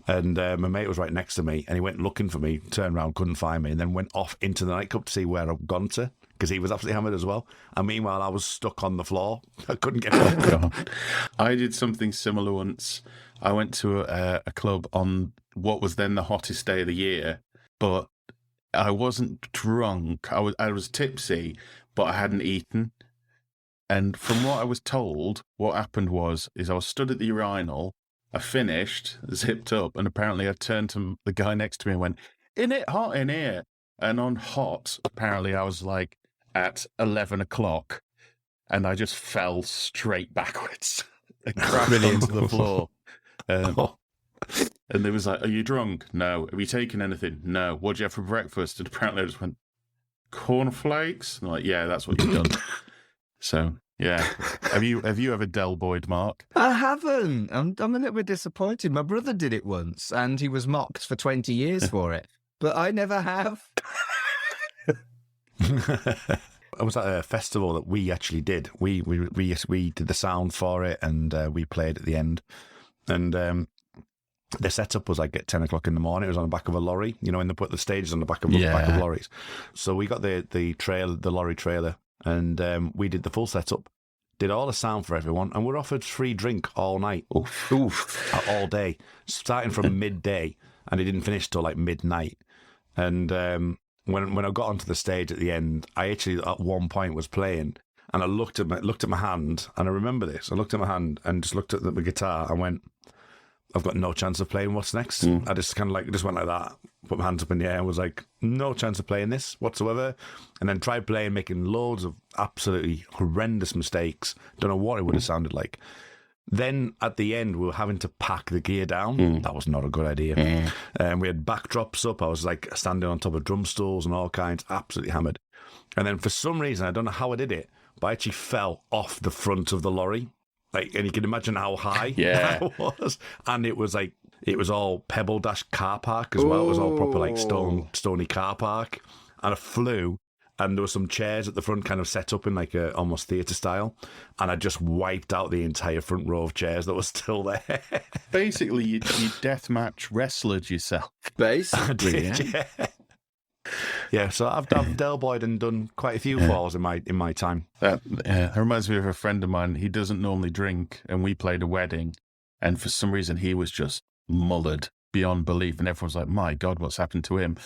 And my mate was right next to me, and he went looking for me, turned around, couldn't find me, and then went off into the nightclub to see where I'd gone to, because he was absolutely hammered as well. And meanwhile, I was stuck on the floor. I couldn't get up. I did something similar once. I went to a club on what was then the hottest day of the year, but I wasn't drunk. I was tipsy, but I hadn't eaten. And from what I was told, what happened was I was stood at the urinal, I finished, zipped up, and apparently I turned to the guy next to me and went, "In it hot in here?" And on hot, apparently I was like at 11 o'clock, and I just fell straight backwards and crashed onto the floor. And they was like, "Are you drunk?" "No." "Have you taken anything?" "No." "What'd you have for breakfast?" And apparently I just went, "Cornflakes." And I'm like, "Yeah, that's what you've done." So, yeah. Have you ever Del Boyed, Mark? I haven't. I'm a little bit disappointed. My brother did it once, and he was mocked for 20 years for it. But I never have. I was at a festival that we actually did. We did the sound for it, and we played at the end. And the setup was like at 10 o'clock in the morning. It was on the back of a lorry. You know, put the stages on the back of lorries. So we got the lorry trailer, and we did the full setup, did all the sound for everyone, and we're offered free drink all night. Oof. All day, starting from midday, and it didn't finish till like midnight. And when I got onto the stage at the end, I actually at one point was playing, and I looked at my hand, and I remember this. I looked at my hand and just looked at the guitar and went, "I've got no chance of playing. What's next?" I just kind of just went like that, put my hands up in the air, and was like, "No chance of playing this whatsoever." And then tried playing, making loads of absolutely horrendous mistakes. Don't know what it would have sounded like. Then at the end, we were having to pack the gear down. That was not a good idea. We had backdrops up. I was like standing on top of drum stools and all kinds, absolutely hammered. And then for some reason, I don't know how I did it, but I actually fell off the front of the lorry. And you can imagine how high I was. And it was all Pebble Dash car park as well. It was all proper like stony car park. And I flew, and there were some chairs at the front kind of set up in like a almost theatre style. And I just wiped out the entire front row of chairs that were still there. Basically, you deathmatch wrestlered yourself. Basically, yeah. Yeah, so I've Del Boyed and done quite a few falls in my time. That reminds me of a friend of mine. He doesn't normally drink, and we played a wedding, and for some reason he was just mullered beyond belief, and everyone's like, "My God, what's happened to him?"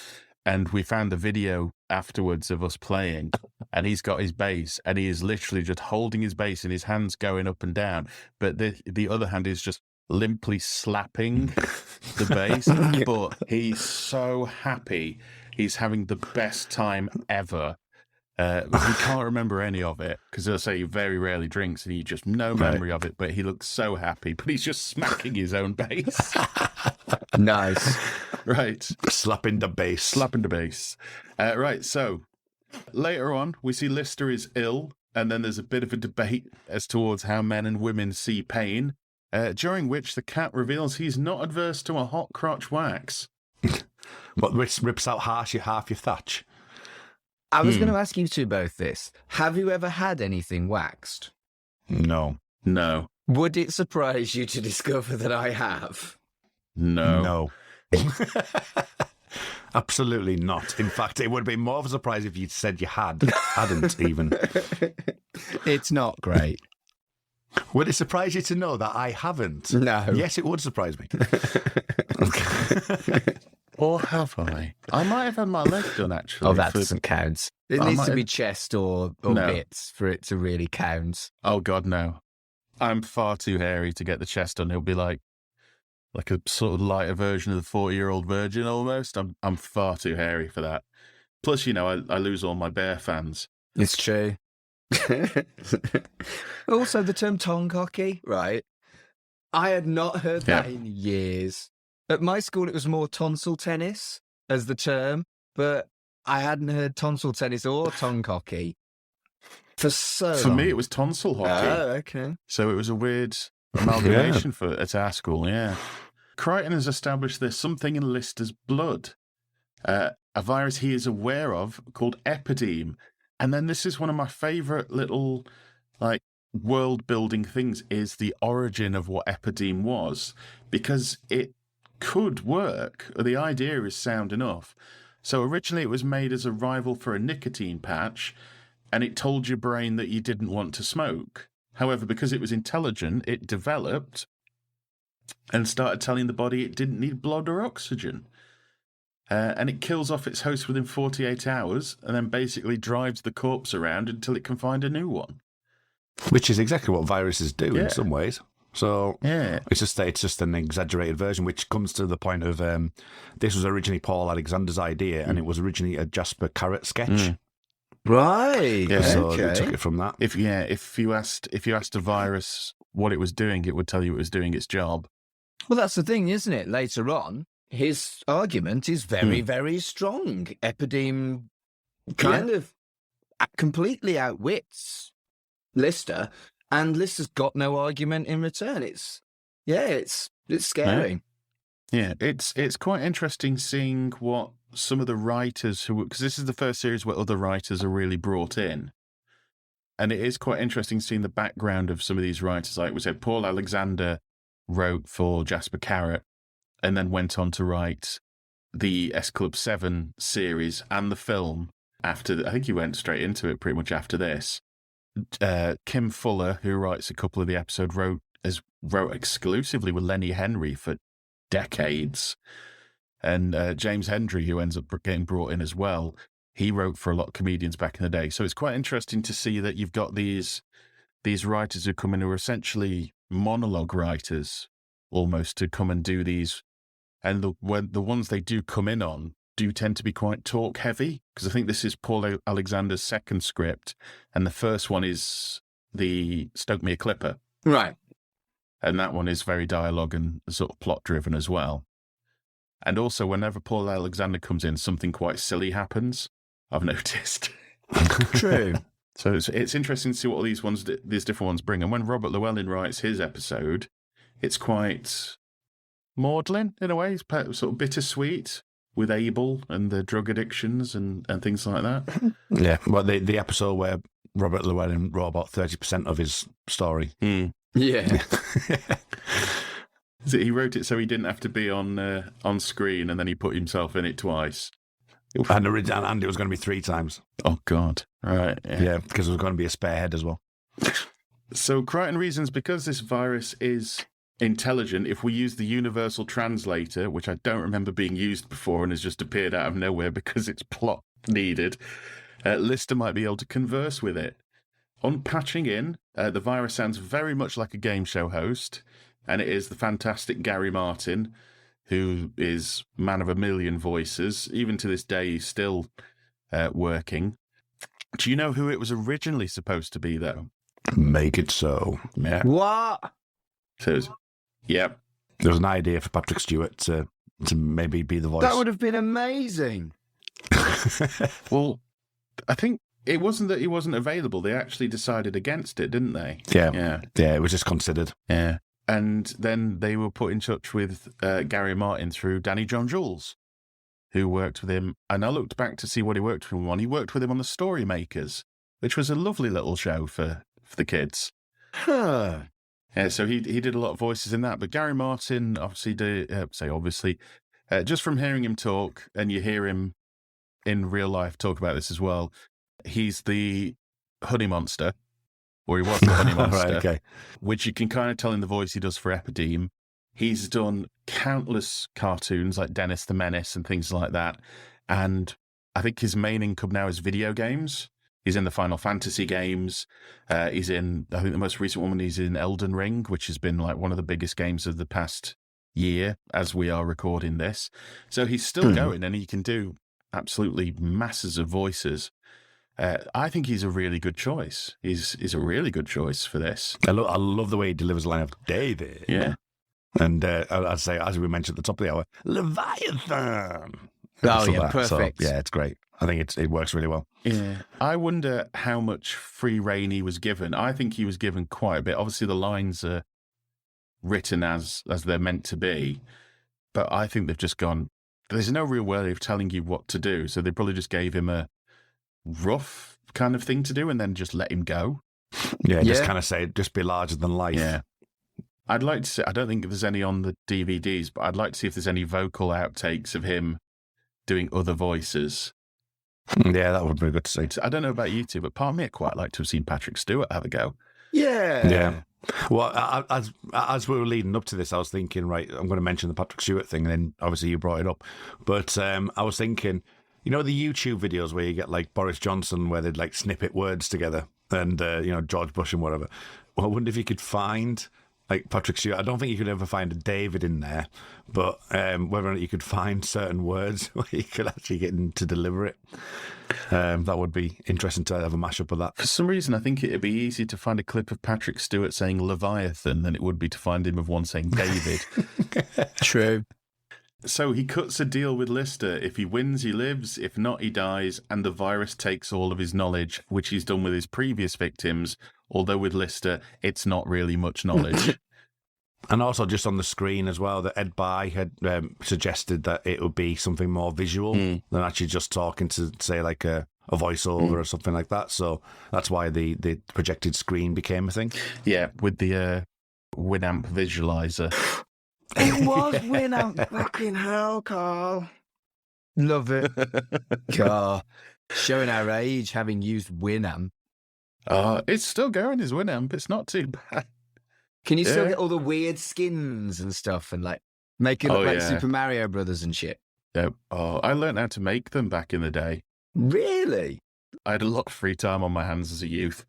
And we found the video afterwards of us playing, and he's got his bass, and he is literally just holding his bass and his hands going up and down, but the other hand is just limply slapping the bass. But he's so happy. He's having the best time ever. He can't remember any of it, because they'll say he very rarely drinks and he just no memory of it, but he looks so happy. But he's just smacking his own bass. Nice. Right. Slapping the bass. Right, so later on, we see Lister is ill, and then there's a bit of a debate as towards how men and women see pain, during which the cat reveals he's not adverse to a hot crotch wax. What rips out half your thatch? I was going to ask you two both this. Have you ever had anything waxed? No. Would it surprise you to discover that I have? No. Absolutely not. In fact, it would be more of a surprise if you said you hadn't even. It's not great. Would it surprise you to know that I haven't? No. Yes, it would surprise me. Or have I? I might have had my leg done, actually. Oh, that doesn't count. It needs to be chest or No. bits for it to really count. Oh, God, no. I'm far too hairy to get the chest done. It'll be like a sort of lighter version of the 40-year-old virgin almost. I'm far too hairy for that. Plus, I lose all my bear fans. It's true. Also, the term tongue hockey, right? I had not heard that in years. At my school, it was more tonsil tennis as the term, but I hadn't heard tonsil tennis or tongue hockey for so long. For me, it was tonsil hockey. Oh, okay. So it was a weird amalgamation at our school, yeah. Crichton has established there's something in Lister's blood, a virus he is aware of called Epideme. And then this is one of my favourite little, world-building things is the origin of what Epideme was, because it could work. The idea is sound enough. So originally it was made as a rival for a nicotine patch, and it told your brain that you didn't want to smoke. However, because it was intelligent, it developed and started telling the body it didn't need blood or oxygen. And it kills off its host within 48 hours and then basically drives the corpse around until it can find a new one. Which is exactly what viruses do in some ways. So it's just an exaggerated version, which comes to the point of this was originally Paul Alexander's idea, and it was originally a Jasper Carrot sketch. Right. Yeah, so they took it from that. If you asked a virus what it was doing, it would tell you it was doing its job. Well, that's the thing, isn't it? Later on, his argument is very, very strong. Epideme kind of completely outwits Lister, and Lister's got no argument in return. It's scary. Yeah, it's quite interesting seeing what some of the writers because this is the first series where other writers are really brought in. And it is quite interesting seeing the background of some of these writers. Like we said, Paul Alexander wrote for Jasper Carrot and then went on to write the S Club 7 series and the film after. I think he went straight into it pretty much after this. Kim Fuller, who writes a couple of the episodes, wrote exclusively with Lenny Henry for decades. And James Hendry, who ends up getting brought in as well, he wrote for a lot of comedians back in the day. So it's quite interesting to see that you've got these writers who come in who are essentially monologue writers almost to come and do these. And the ones they do come in on do tend to be quite talk heavy, because I think this is Paul Alexander's second script, and the first one is the Stoke Me a Clipper. Right. And that one is very dialogue and sort of plot driven as well. And also, whenever Paul Alexander comes in, something quite silly happens, I've noticed. True. So it's interesting to see what all these different ones bring. And when Robert Llewellyn writes his episode, it's quite maudlin in a way. It's sort of bittersweet with Abel and the drug addictions and things like that. Yeah, well, the episode where Robert Llewellyn wrote about 30% of his story. Yeah. So he wrote it so he didn't have to be on screen, and then he put himself in it twice. And it was going to be 3 times. Oh, God. Right. Yeah, because there was going to be a spare head as well. So Crichton reasons because this virus is intelligent, if we use the universal translator, which I don't remember being used before and has just appeared out of nowhere because it's plot needed, Lister might be able to converse with it. On patching in, the virus sounds very much like a game show host, and it is the fantastic Gary Martin, who is man of a million voices. Even to this day, he's still working. Do you know who it was originally supposed to be, though? Make it so. Yeah. What? So, yep. There was an idea for Patrick Stewart to maybe be the voice. That would have been amazing. Well, I think it wasn't that he wasn't available. They actually decided against it, didn't they? Yeah, it was just considered. Yeah. And then they were put in touch with Gary Martin through Danny John Jules, who worked with him. And I looked back to see what he worked with him on. He worked with him on The Story Makers, which was a lovely little show for the kids. Huh. Yeah, so he did a lot of voices in that. But Gary Martin, obviously, just from hearing him talk, and you hear him in real life talk about this as well, he's the honey monster. Or he was the honey monster, right, okay. Which you can kind of tell in the voice he does for Epideme. He's done countless cartoons like Dennis the Menace and things like that. And I think his main income now is video games. He's in the Final Fantasy games. He's in, I think the most recent one, he's in Elden Ring, which has been like one of the biggest games of the past year as we are recording this. So he's still going, and he can do absolutely masses of voices. I think he's a really good choice. He's a really good choice for this. I love the way he delivers the line of David. Yeah. And I'd say, as we mentioned at the top of the hour, Leviathan. Oh, yeah, perfect. So, yeah, it's great. I think it works really well. Yeah. I wonder how much free rein he was given. I think he was given quite a bit. Obviously, the lines are written as they're meant to be, but I think they've just gone, there's no real way of telling you what to do, so they probably just gave him a rough kind of thing to do and then just let him go. Yeah, just kind of say, just be larger than life. Yeah. I'd like to see, I don't think there's any on the DVDs, but I'd like to see if there's any vocal outtakes of him doing other voices. Yeah, that would be good to see. I don't know about you two, but part of me I'd quite like to have seen Patrick Stewart have a go. Yeah. Well, as we were leading up to this, I was thinking, right, I'm going to mention the Patrick Stewart thing, and then obviously you brought it up. But I was thinking, you know, the YouTube videos where you get like Boris Johnson, where they'd like snippet words together, and George Bush and whatever. Well, I wonder if you could find like Patrick Stewart. I don't think you could ever find a David in there, but whether or not you could find certain words where you could actually get him to deliver it. That would be interesting to have a mashup of that. For some reason, I think it'd be easier to find a clip of Patrick Stewart saying Leviathan than it would be to find him of one saying David. True. So he cuts a deal with Lister. If he wins, he lives. If not, he dies. And the virus takes all of his knowledge, which he's done with his previous victims. Although with Lister, it's not really much knowledge. And also just on the screen as well, that Ed By had suggested that it would be something more visual than actually just talking to, say, like a voiceover or something like that. So that's why the projected screen became a thing. Yeah, with the Winamp visualizer. It was Winamp. Fucking hell, Carl. Love it. Carl. Showing our age, having used Winamp. It's still going as Winamp. It's not too bad. Can you still get all the weird skins and stuff and like make it look like Super Mario Brothers and shit? Yep. I learned how to make them back in the day. Really? I had a lot of free time on my hands as a youth.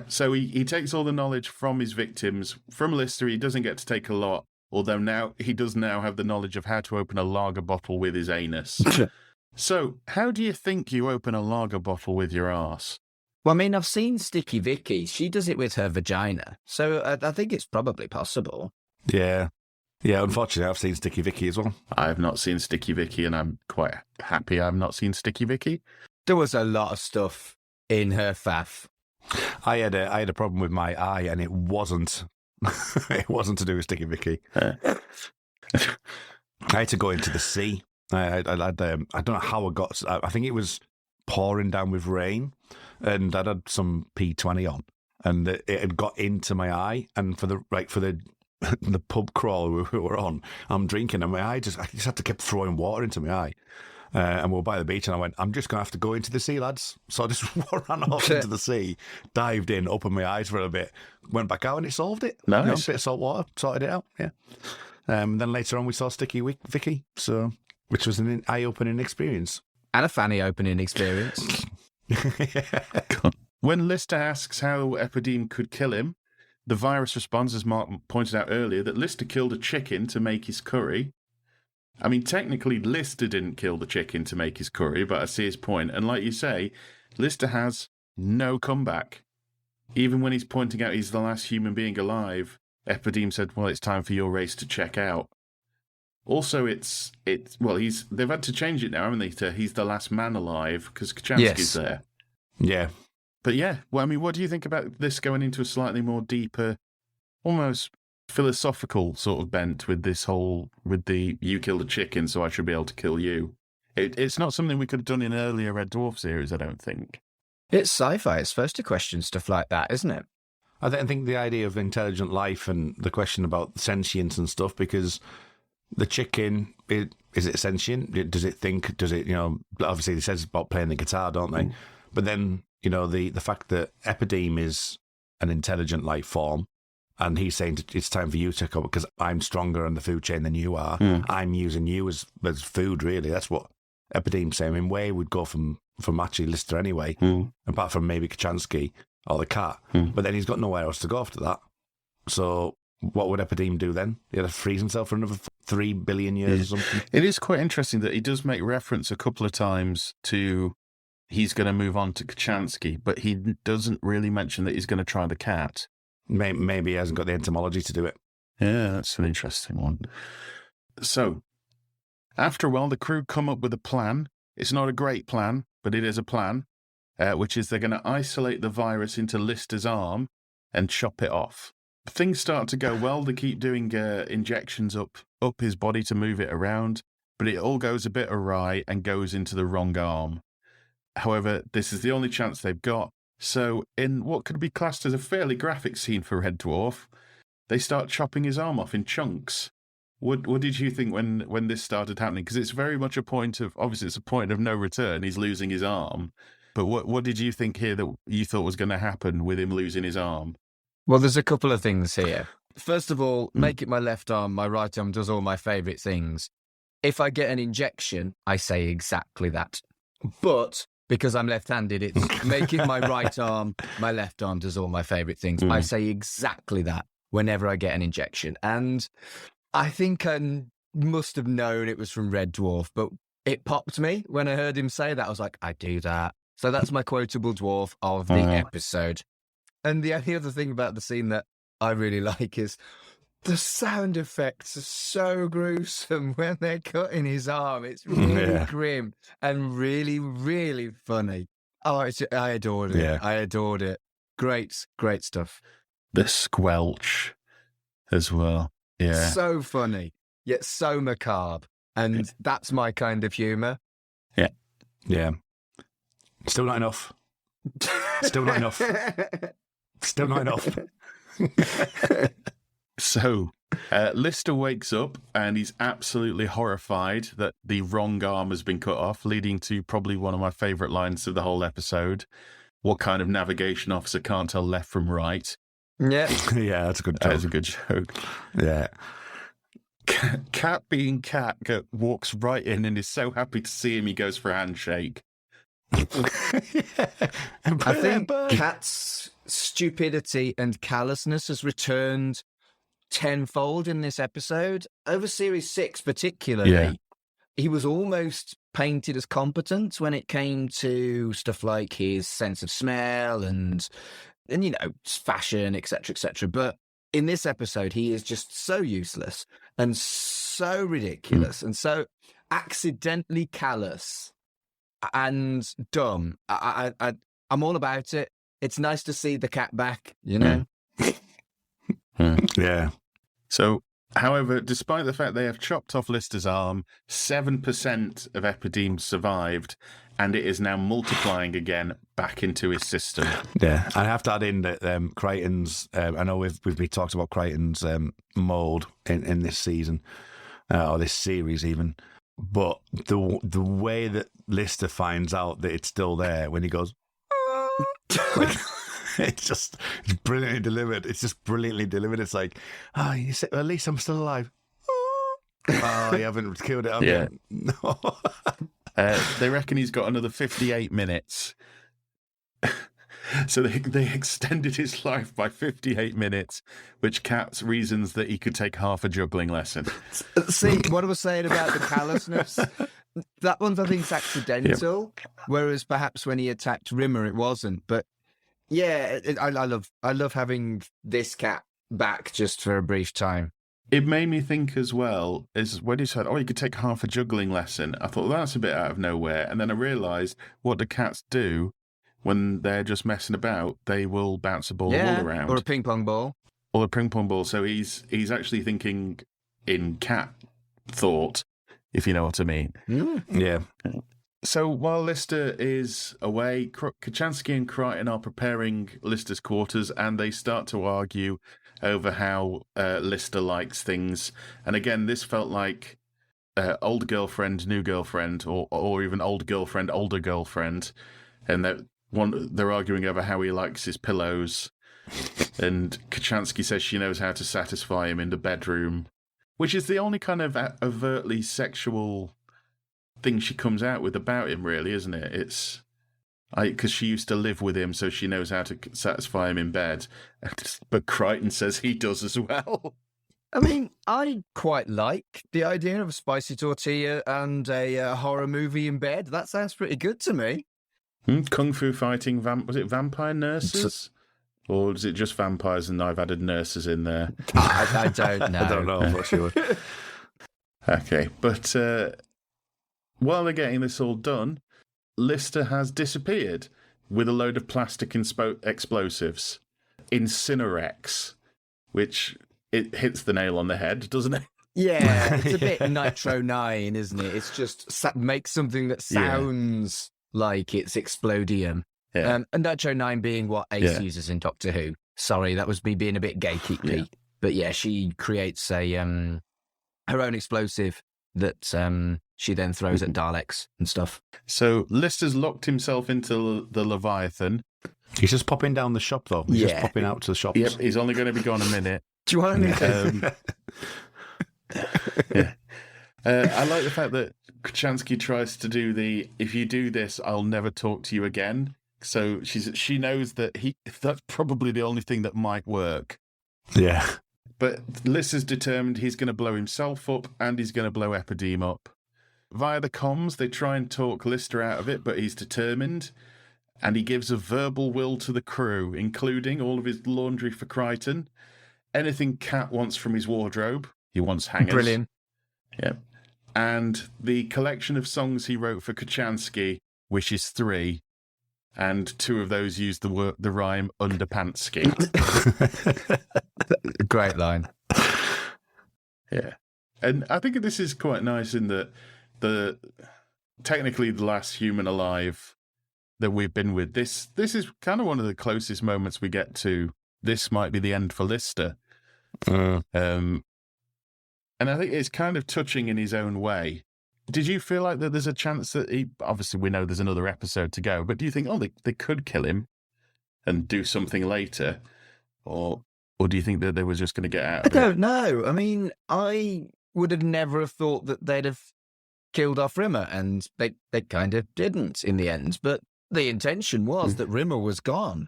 So he takes all the knowledge from his victims. From Lister, he doesn't get to take a lot, although now he does now have the knowledge of how to open a lager bottle with his anus. So how do you think you open a lager bottle with your arse? Well, I mean, I've seen Sticky Vicky. She does it with her vagina. So I think it's probably possible. Yeah. Yeah, unfortunately, I've seen Sticky Vicky as well. I have not seen Sticky Vicky, and I'm quite happy I've not seen Sticky Vicky. There was a lot of stuff in her faff. I had a problem with my eye, and it wasn't it wasn't to do with Sticky Vicky. I had to go into the sea. I don't know how I got. I think it was pouring down with rain, and I'd had some P20 on, and it had got into my eye. And for the the pub crawl we were on, I'm drinking, and I just had to keep throwing water into my eye. And we were by the beach, and I went, I'm just going to have to go into the sea, lads. So I just ran off into the sea, dived in, opened my eyes for a bit, went back out, and it solved it. Nice. A bit of salt water, sorted it out, yeah. Then later on, we saw Sticky Vicky, which was an eye-opening experience. And a fanny opening experience. When Lister asks how Epideme could kill him, the virus responds, as Mark pointed out earlier, that Lister killed a chicken to make his curry. I mean, technically, Lister didn't kill the chicken to make his curry, but I see his point. And like you say, Lister has no comeback. Even when he's pointing out he's the last human being alive, Epideme said, well, it's time for your race to check out. Also, they've had to change it now, haven't they, to he's the last man alive, because Kachansky's there. Yeah. But yeah, well, I mean, what do you think about this going into a slightly more deeper, almost philosophical sort of bent with the you killed a chicken, so I should be able to kill you? It's not something we could have done in earlier Red Dwarf series, I don't think. It's sci-fi. It's supposed to question stuff like that, isn't it? I think the idea of intelligent life and the question about sentience and stuff, because the chicken, is it sentient? Does it think? Does it, obviously it says about playing the guitar, don't they? But then, the fact that Epideme is an intelligent life form, And he's saying it's time for you to come because I'm stronger on the food chain than you are. I'm using you as food, really. That's what Epideme's saying. I mean, Way would go from actually Lister anyway, apart from maybe Kachansky or the cat. But then he's got nowhere else to go after that. So what would Epideme do then? He'd have to freeze himself for another 3 billion years or something. It is quite interesting that he does make reference a couple of times to he's going to move on to Kachansky, but he doesn't really mention that he's going to try the cat. Maybe he hasn't got the entomology to do it. Yeah, that's an interesting one. So, after a while, the crew come up with a plan. It's not a great plan, but it is a plan, which is they're going to isolate the virus into Lister's arm and chop it off. Things start to go well. They keep doing injections up his body to move it around, but it all goes a bit awry and goes into the wrong arm. However, this is the only chance they've got. So, in what could be classed as a fairly graphic scene for Red Dwarf, they start chopping his arm off in chunks. What did you think when this started happening? Because it's very much obviously it's a point of no return. He's losing his arm. But what did you think here that you thought was going to happen with him losing his arm? Well, there's a couple of things here. First of all, make it my left arm. My right arm does all my favourite things. If I get an injection, I say exactly that. But because I'm left-handed, it's making my right arm, my left arm does all my favourite things. I say exactly that whenever I get an injection. And I think I must have known it was from Red Dwarf, but it popped me when I heard him say that. I was like, I do that. So that's my quotable dwarf of the episode. And the only other thing about the scene that I really like is the sound effects are so gruesome when they're cutting his arm. It's really grim and really, really funny. Oh, I adored it. Yeah. I adored it. Great stuff. The squelch as well. Yeah. So funny, yet so macabre. And that's my kind of humour. Yeah. Yeah. Still not enough. Still not enough. Still not enough. So, Lister wakes up and he's absolutely horrified that the wrong arm has been cut off, leading to probably one of my favourite lines of the whole episode. What kind of navigation officer can't tell left from right? Yeah. Yeah, that's a good joke. That's a good joke. Yeah. Cat being Cat walks right in and is so happy to see him, he goes for a handshake. I think Cat's stupidity and callousness has returned tenfold in this episode. Over series 6 particularly, he was almost painted as competent when it came to stuff like his sense of smell and you know, fashion, etc. But in this episode, he is just so useless and so ridiculous and so accidentally callous and dumb. I'm all about it. It's nice to see the cat back, you know? Yeah. So, however, despite the fact they have chopped off Lister's arm, 7% of Epideme survived, and it is now multiplying again back into his system. Yeah, I have to add in that Crichton's. I know we've talked about Crichton's mold in this season or this series even, but the way that Lister finds out that it's still there when he goes, like, it's brilliantly delivered. It's just brilliantly delivered. It's like, you say, at least I'm still alive. Oh, you haven't killed it, have you? No. They reckon he's got another 58 minutes. So they extended his life by 58 minutes, which Cat reasons that he could take half a juggling lesson. See, what I was saying about the callousness, that one I think is accidental, whereas perhaps when he attacked Rimmer it wasn't. But yeah, I love having this cat back just for a brief time. It made me think as well, is when he said, you could take half a juggling lesson. I thought, well, that's a bit out of nowhere. And then I realised, what do cats do when they're just messing about? They will bounce a ball all around. Or a ping pong ball. Or a ping pong ball. So he's actually thinking in cat thought, if you know what I mean. Yeah. So while Lister is away, Kachansky and Crichton are preparing Lister's quarters, and they start to argue over how Lister likes things. And again, this felt like old girlfriend, new girlfriend, or even old girlfriend, older girlfriend. And they're arguing over how he likes his pillows. And Kachansky says she knows how to satisfy him in the bedroom, which is the only kind of overtly sexual thing she comes out with about him, really, isn't it? It's because she used to live with him, so she knows how to satisfy him in bed. But Crichton says he does as well. I mean, I quite like the idea of a spicy tortilla and a horror movie in bed. That sounds pretty good to me. Kung fu fighting, was it vampire nurses? Or is it just vampires and I've added nurses in there? I don't know. I don't know, I'm not sure. Okay, but while they're getting this all done, Lister has disappeared with a load of plastic explosives. Incinerex, which it hits the nail on the head, doesn't it? Yeah, it's a bit Nitro 9, isn't it? It's just make something that sounds like it's Explodium. Yeah. And Nitro 9 being what Ace uses in Doctor Who. Sorry, that was me being a bit gatekeepy. Yeah. But yeah, she creates a her own explosive that she then throws at Daleks and stuff. So Lister's locked himself into the Leviathan. He's just popping down the shop, though. He's just popping out to the shops. Yep, he's only going to be gone a minute. Do you want to I like the fact that Kachansky tries to do if you do this, I'll never talk to you again. So she knows that that's probably the only thing that might work. Yeah. But Lister's determined he's going to blow himself up and he's going to blow Epideme up. Via the comms, they try and talk Lister out of it, but he's determined. And he gives a verbal will to the crew, including all of his laundry for Crichton, anything Cat wants from his wardrobe. He wants hangers. Brilliant. Yep. And the collection of songs he wrote for Kachansky, which is 3, and 2 of those use the rhyme underpantsky. Great line. Yeah. And I think this is quite nice in that technically the last human alive that we've been with. This is kind of one of the closest moments we get to this might be the end for Lister. And I think it's kind of touching in his own way. Did you feel like that there's a chance that obviously we know there's another episode to go, but do you think, they could kill him and do something later? Or do you think that they were just going to get out of it? I don't know. I mean, I would have never have thought that they'd have killed off Rimmer, and they kind of didn't in the end. But the intention was that Rimmer was gone.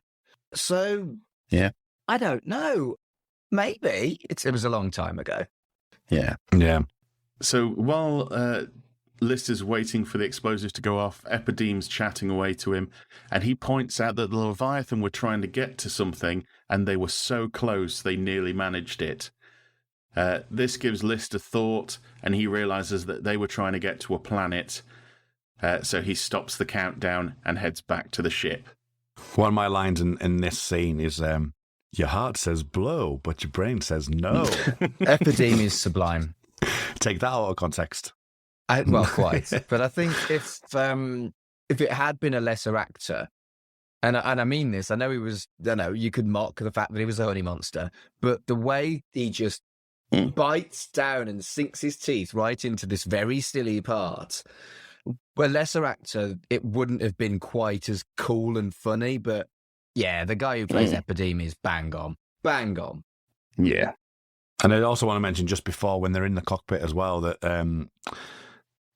So, yeah, I don't know. Maybe. It was a long time ago. Yeah. Yeah. So while Lister's waiting for the explosives to go off, Epideme's chatting away to him, and he points out that the Leviathan were trying to get to something, and they were so close they nearly managed it. This gives Lister thought, and he realizes that they were trying to get to a planet, so he stops the countdown and heads back to the ship. One of my lines in this scene is, your heart says blow, but your brain says no. Epideme is sublime. Take that out of context. Well, quite. But I think if it had been a lesser actor, and I mean this, I know he was, you could mock the fact that he was a honey monster, but the way he just bites down and sinks his teeth right into this very silly part, a lesser actor, it wouldn't have been quite as cool and funny, but yeah, the guy who plays Epideme is bang on. Bang on. Yeah. And I also want to mention just before when they're in the cockpit as well that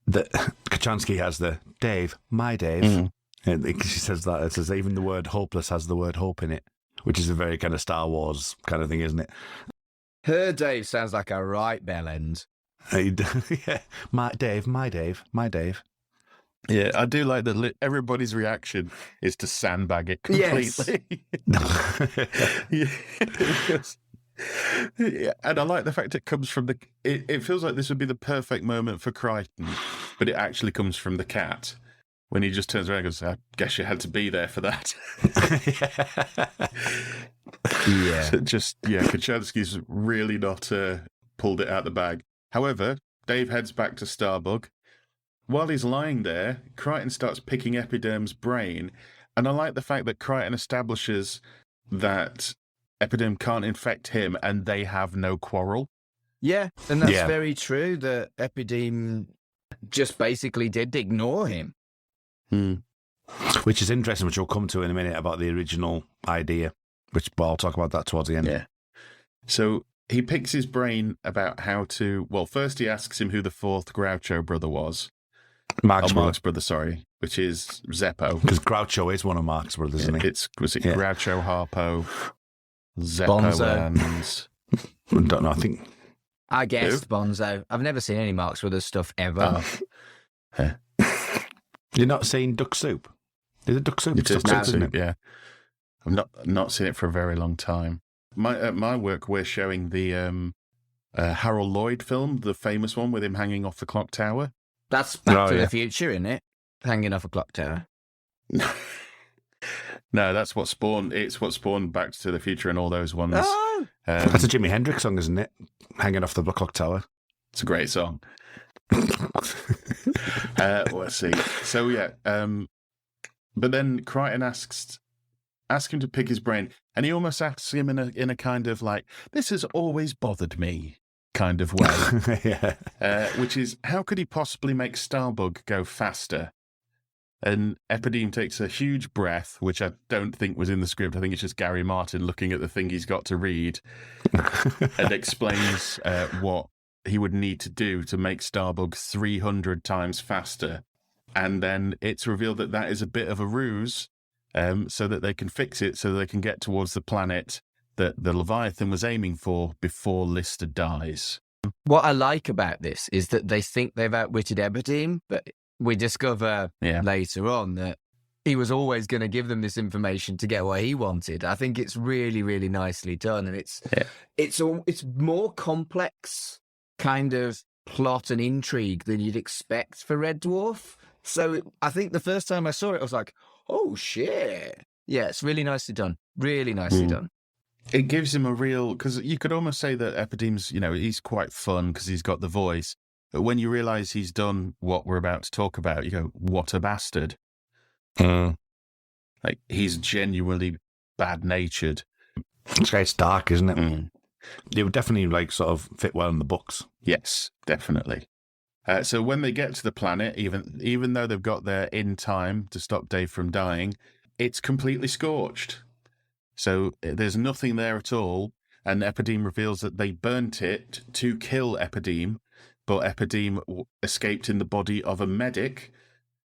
that Kachansky has the Dave, my Dave. And she says that. It says even the word hopeless has the word hope in it, which is a very kind of Star Wars kind of thing, isn't it? Her Dave sounds like a right bell end. Yeah. My Dave, my Dave, my Dave. Yeah, I do like that everybody's reaction is to sandbag it completely. Yes. Yeah, and I like the fact it comes from it feels like this would be the perfect moment for Crichton, but it actually comes from the cat. When he just turns around and goes, I guess you had to be there for that. Yeah. So Kachansky's really not pulled it out the bag. However, Dave heads back to Starbug. While he's lying there, Crichton starts picking Epiderme's brain, and I like the fact that Crichton establishes that Epideme can't infect him and they have no quarrel. Yeah, and that's very true, that Epideme just basically did ignore him. Which is interesting, which we'll come to in a minute about the original idea but I'll talk about that towards the end. Yeah. So he picks his brain about how to. Well, first he asks him who the fourth Groucho brother was. Marx brother, sorry, which is Zeppo. Because Groucho is one of Marx brothers, isn't he? Was it Groucho, Harpo, Zeppo, Bonzo. I don't know. I think I guessed Bonzo. I've never seen any Marx Brothers stuff ever. You're not seeing Duck Soup? Is it Duck Soup? It is Duck Duck Soup, yeah. I've not seen it for a very long time. My work, we're showing the Harold Lloyd film, the famous one with him hanging off the clock tower. That's Back to the Future, isn't it? Hanging off a clock tower. No, that's what spawned. It's what spawned Back to the Future and all those ones. Oh! That's a Jimi Hendrix song, isn't it? Hanging off the clock tower. It's a great song. Let's see. So yeah, but then Crichton asks him to pick his brain, and he almost asks him in a kind of like, "This has always bothered me" kind of way. Which is, how could he possibly make Starbug go faster? And Epideme takes a huge breath, which I don't think was in the script. I think it's just Gary Martin looking at the thing he's got to read and explains what he would need to do to make Starbug 300 times faster. And then it's revealed that that is a bit of a ruse, so that they can fix it, so they can get towards the planet that the Leviathan was aiming for before Lister dies. What I like about this is that they think they've outwitted Epideme, but we discover later on that he was always going to give them this information to get what he wanted. I think it's really, really nicely done, and it's more complex kind of plot and intrigue than you'd expect for Red Dwarf. So I think the first time I saw it, I was like, "Oh shit!" Yeah, it's really nicely done. Really nicely done. It gives him a real, because you could almost say that Epideme's, he's quite fun because he's got the voice. But when you realise he's done what we're about to talk about, you go, what a bastard. Like, he's genuinely bad-natured. It's dark, isn't it? It would definitely, sort of fit well in the books. Yes, definitely. So when they get to the planet, even though they've got there in time to stop Dave from dying, it's completely scorched. So there's nothing there at all, and Epideme reveals that they burnt it to kill Epideme, but Epideme escaped in the body of a medic,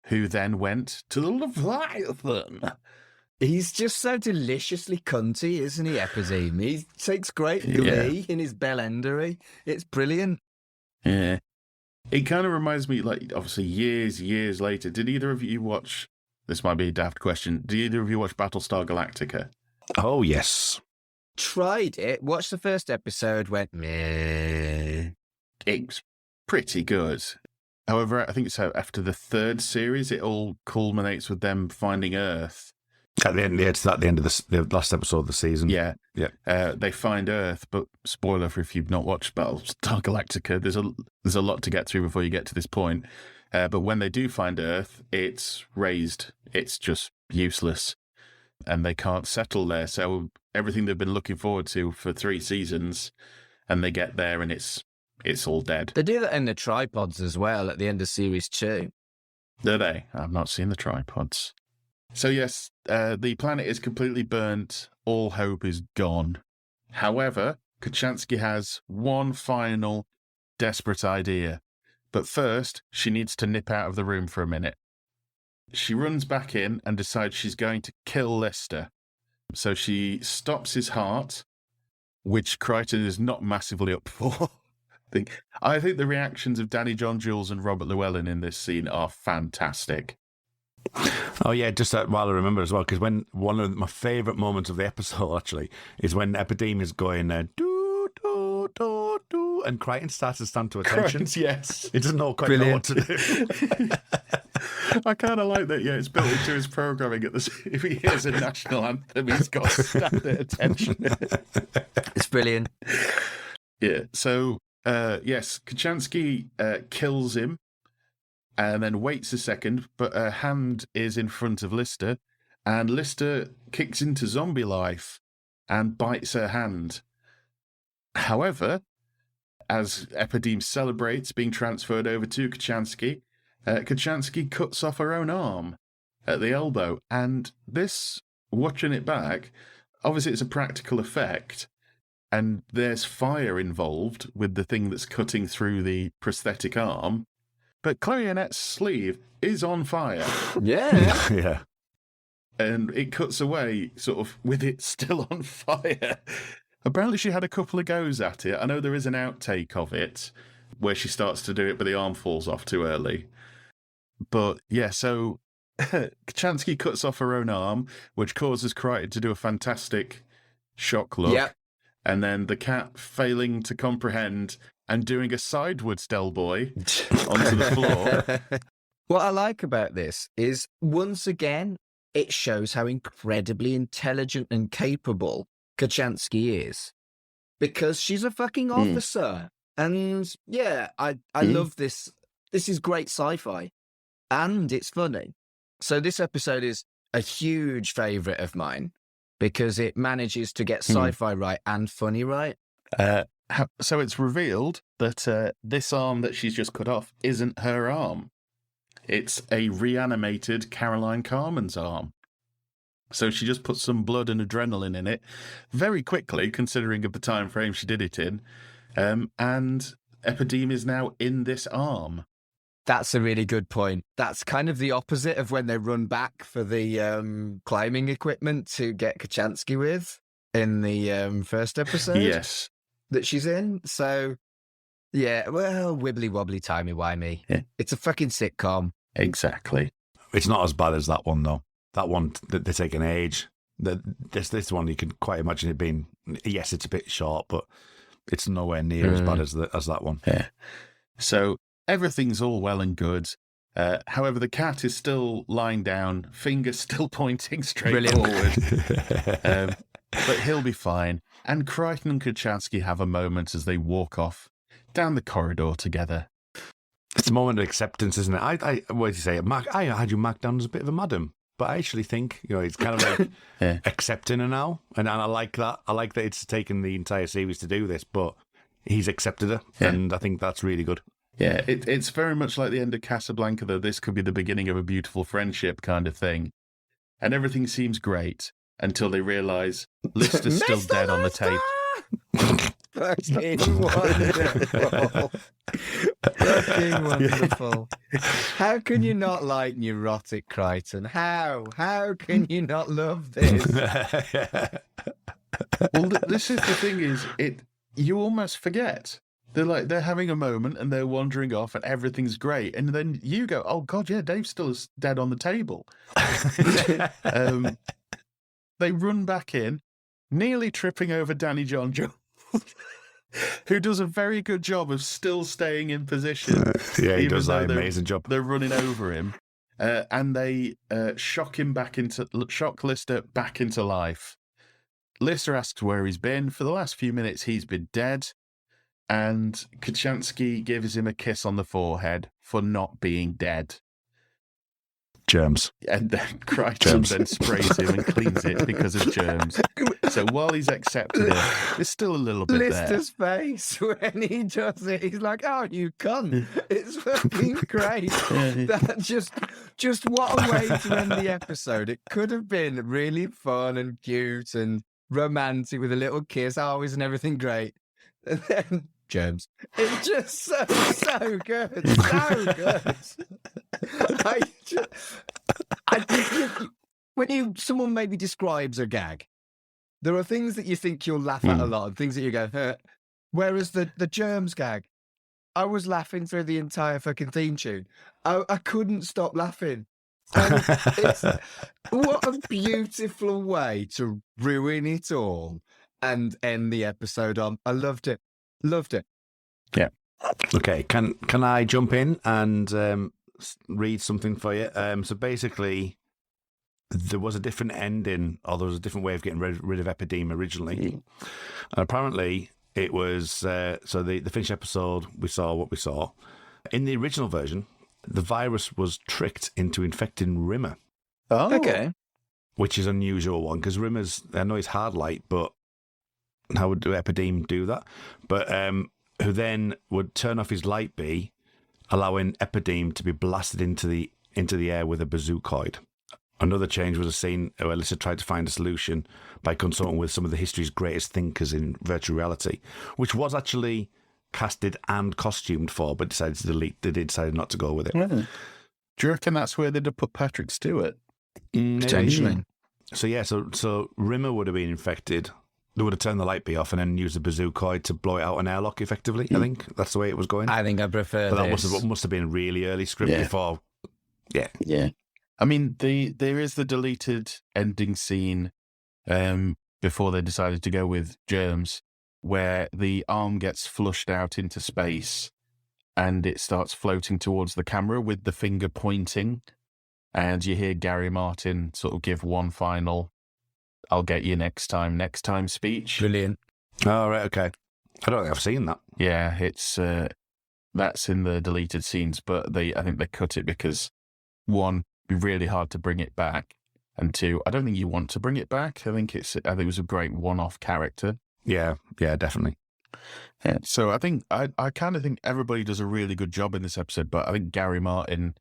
who then went to the Leviathan. He's just so deliciously cunty, isn't he, Epideme? He takes great glee in his bellendery. It's brilliant. Yeah. It kind of reminds me, obviously years later, did either of you watch, this might be a daft question, did either of you watch Battlestar Galactica? Oh, yes. Tried it, watched the first episode, went, meh. It's pretty good. However, I think it's after the third series, it all culminates with them finding Earth. At the end, it's at the end of the last episode of the season. Yeah. They find Earth, but spoiler for if you've not watched Battlestar Galactica, there's a lot to get through before you get to this point. But when they do find Earth, it's razed. It's just useless. And they can't settle there. So everything they've been looking forward to for 3 seasons, and they get there and it's all dead. They do that in the tripods as well at the end of series 2. Do they? I've not seen the tripods. So yes, the planet is completely burnt. All hope is gone. However, Kachansky has one final desperate idea. But first, she needs to nip out of the room for a minute. She runs back in and decides she's going to kill Lister. So she stops his heart, which Crichton is not massively up for. I think the reactions of Danny John Jules and Robert Llewellyn in this scene are fantastic. Oh yeah, just while I remember as well, because when one of my favourite moments of the episode actually is when Epideme is going do do do do, and Crichton starts to stand to attention. Yes, he doesn't know quite know what to do. I kind of like that. Yeah, it's built into his programming. If he hears a national anthem, he's got to stand at attention. It's brilliant. Yeah. So yes, Kachansky kills him. And then waits a second, but her hand is in front of Lister, and Lister kicks into zombie life and bites her hand. However, as Epideme celebrates being transferred over to Kachansky, Kachansky cuts off her own arm at the elbow. And this, watching it back, obviously it's a practical effect, and there's fire involved with the thing that's cutting through the prosthetic arm, but Chloe Annette's sleeve is on fire. Yeah. Yeah. And it cuts away sort of with it still on fire. Apparently she had a couple of goes at it. I know there is an outtake of it where she starts to do it, but the arm falls off too early. But yeah, so Kachansky cuts off her own arm, which causes Crichton to do a fantastic shock look. Yep. And then the cat failing to comprehend and doing a sideways Del Boy onto the floor. What I like about this is, once again, it shows how incredibly intelligent and capable Kachansky is. Because she's a fucking officer. And yeah, I love this. This is great sci-fi. And it's funny. So this episode is a huge favourite of mine because it manages to get sci-fi right and funny right. So it's revealed that this arm that she's just cut off isn't her arm. It's a reanimated Caroline Carmen's arm. So she just put some blood and adrenaline in it very quickly, considering of the time frame she did it in. And Epideme is now in this arm. That's a really good point. That's kind of the opposite of when they run back for the climbing equipment to get Kachansky with in the first episode. Yes. That she's in. So, yeah, well, wibbly wobbly, timey wimey. Yeah. It's a fucking sitcom. Exactly. It's not as bad as that one, though. That one, they're taking age. This one, you can quite imagine it being, yes, it's a bit short, but it's nowhere near as bad as that one. Yeah. So everything's all well and good. However, the cat is still lying down, fingers still pointing straight forward. But he'll be fine. And Crichton and Kachansky have a moment as they walk off down the corridor together. It's a moment of acceptance, isn't it? What did you say? I had you marked down as a bit of a madam. But I actually think, it's kind of like accepting her now. And I like that. I like that it's taken the entire series to do this, but he's accepted her. Yeah. And I think that's really good. Yeah, it's very much like the end of Casablanca, though. This could be the beginning of a beautiful friendship kind of thing. And everything seems great until they realise Lister's still dead on the tape. Fucking wonderful. Fucking wonderful. How can you not like neurotic Crichton? How can you not love this? Well, this is the thing is, you almost forget. They're having a moment and they're wandering off and everything's great. And then you go, oh God, yeah, Dave's still dead on the table. They run back in, nearly tripping over Danny John Jones. Who does a very good job of still staying in position. Yeah, he does an amazing job. They're running over him, and they shock Lister back into life. Lister asks where he's been. For the last few minutes, he's been dead, and Kachansky gives him a kiss on the forehead for not being dead. Germs. And then Crichton then sprays him and cleans it because of germs. So while he's accepted it, there's still a little bit Lister's face when he does it, he's like, oh, you cunt. It's fucking great. That just what a way to end the episode. It could have been really fun and cute and romantic with a little kiss. Oh, isn't everything great? And then germs. It's just so good. So good. When someone maybe describes a gag, there are things that you think you'll laugh at a lot, and things that you go, whereas the germs gag, I was laughing through the entire fucking theme tune. I couldn't stop laughing. And what a beautiful way to ruin it all and end the episode on. I loved it. Loved it. Yeah. Okay, can I jump in and read something for you? So basically, there was a different ending, or there was a different way of getting rid of Epideme originally. And apparently, it was so the finished episode. We saw what we saw in the original version. The virus was tricked into infecting Rimmer. Oh, okay. Which is an unusual one because Rimmer's, I know he's hard light, but how would Epideme do that? But who then would turn off his light bee, allowing Epideme to be blasted into the air with a bazookoid. Another change was a scene where Alyssa tried to find a solution by consulting with some of the history's greatest thinkers in virtual reality, which was actually casted and costumed for, but decided to delete. They decided not to go with it. Do you reckon that's where they'd have put Patrick Stewart? Potentially. So yeah, so Rimmer would have been infected. They would have turned the light bee off and then used a bazooka to blow it out an airlock, effectively. I think that's the way it was going. I think I prefer But this. that must have been a really early script before. Yeah. Yeah. I mean, there is the deleted ending scene before they decided to go with Germs, where the arm gets flushed out into space and it starts floating towards the camera with the finger pointing. And you hear Gary Martin sort of give one final, "I'll get you next time" speech. Brilliant. Oh, right, okay. I don't think I've seen that. Yeah, it's that's in the deleted scenes, but I think they cut it because, one, it'd be really hard to bring it back, and two, I don't think you want to bring it back. I think it was a great one-off character. Yeah, definitely. Yeah, so I think I kind of think everybody does a really good job in this episode, but I think Gary Martin,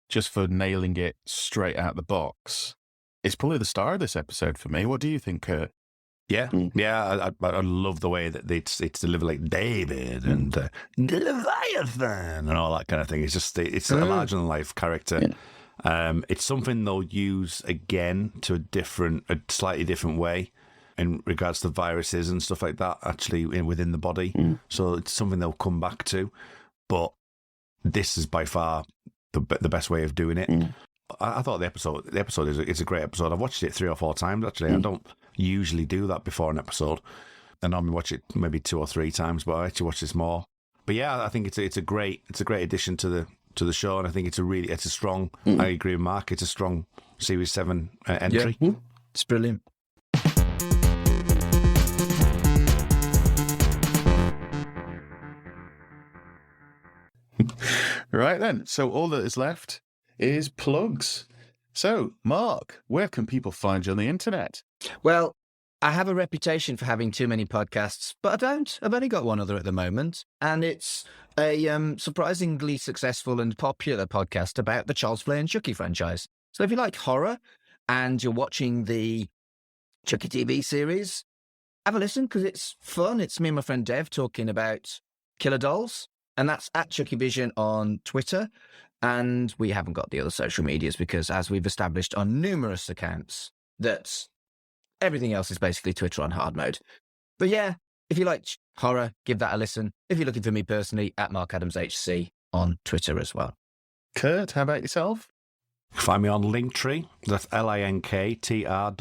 just for nailing it straight out the box, is probably the star of this episode for me. What do you think, Kurt? Yeah, I love the way that it's delivered, like David and the Leviathan and all that kind of thing. It's just it's a larger than life character. Yeah. It's something they'll use again to a slightly different way in regards to viruses and stuff like that. Actually, within the body, so it's something they'll come back to. But this is by far the best way of doing it. I thought the episode is a great episode. I've watched it 3 or 4 times actually. I don't usually do that before an episode. I normally watch it maybe 2 or 3 times, but I actually watch this more. But yeah, I think it's a great addition to the show, and I think it's a strong. I agree with Mark. It's a strong Series 7 entry. Yeah. It's brilliant. Right then, so all that is left is plugs. So, Mark, where can people find you on the internet? Well, I have a reputation for having too many podcasts, but I don't. I've only got one other at the moment, and it's a surprisingly successful and popular podcast about the Charles Flay and Chucky franchise. So if you like horror and you're watching the Chucky TV series, have a listen because it's fun. It's me and my friend Dev talking about killer dolls, and that's at Chucky Vision on Twitter. And we haven't got the other social medias because, as we've established on numerous accounts, that everything else is basically Twitter on hard mode. But yeah, if you like horror, give that a listen. If you're looking for me personally, at Mark Adams HC on Twitter as well. Kurt, how about yourself? Find me on Linktree. That's linktr.ee/R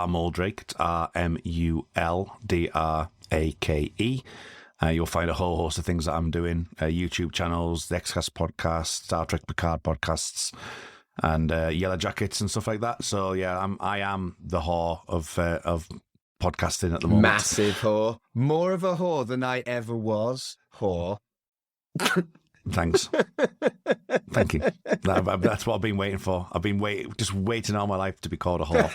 Muldrake. It's RMULDRAKE. You'll find a whole host of things that I'm doing. YouTube channels, the Xcast podcast, Star Trek Picard podcasts, and Yellow Jackets and stuff like that. So yeah, I am the whore of podcasting at the moment. Massive whore. More of a whore than I ever was. Whore. Thanks. Thank you. That's what I've been waiting for. I've been waiting all my life to be called a whore.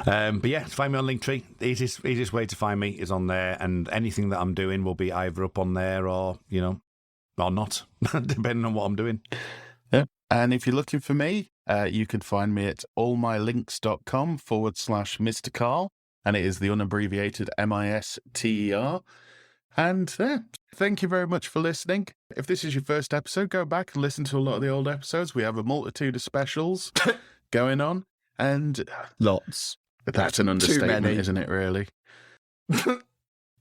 But yeah, find me on Linktree. Easiest way to find me is on there, and anything that I'm doing will be either up on there or not, depending on what I'm doing. Yeah. And if you're looking for me, you can find me at allmylinks.com/Mr. Carl, and it is the unabbreviated MISTER. And thank you very much for listening. If this is your first episode, go back and listen to a lot of the old episodes. We have a multitude of specials going on, and lots. That's an understatement, isn't it, really?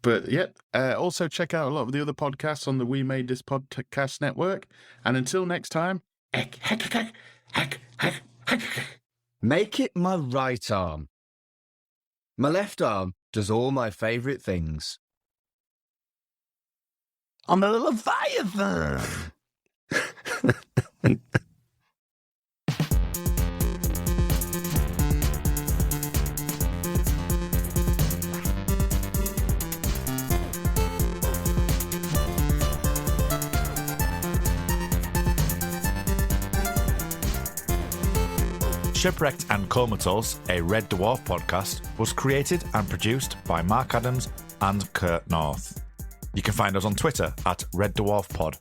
But yeah, also check out a lot of the other podcasts on the We Made This Podcast Network. And until next time, make it my right arm. My left arm does all my favourite things. I'm a Leviathan. Shipwrecked and Comatose, a Red Dwarf podcast, was created and produced by Mark Adams and Kurt North. You can find us on Twitter at Red Dwarf Pod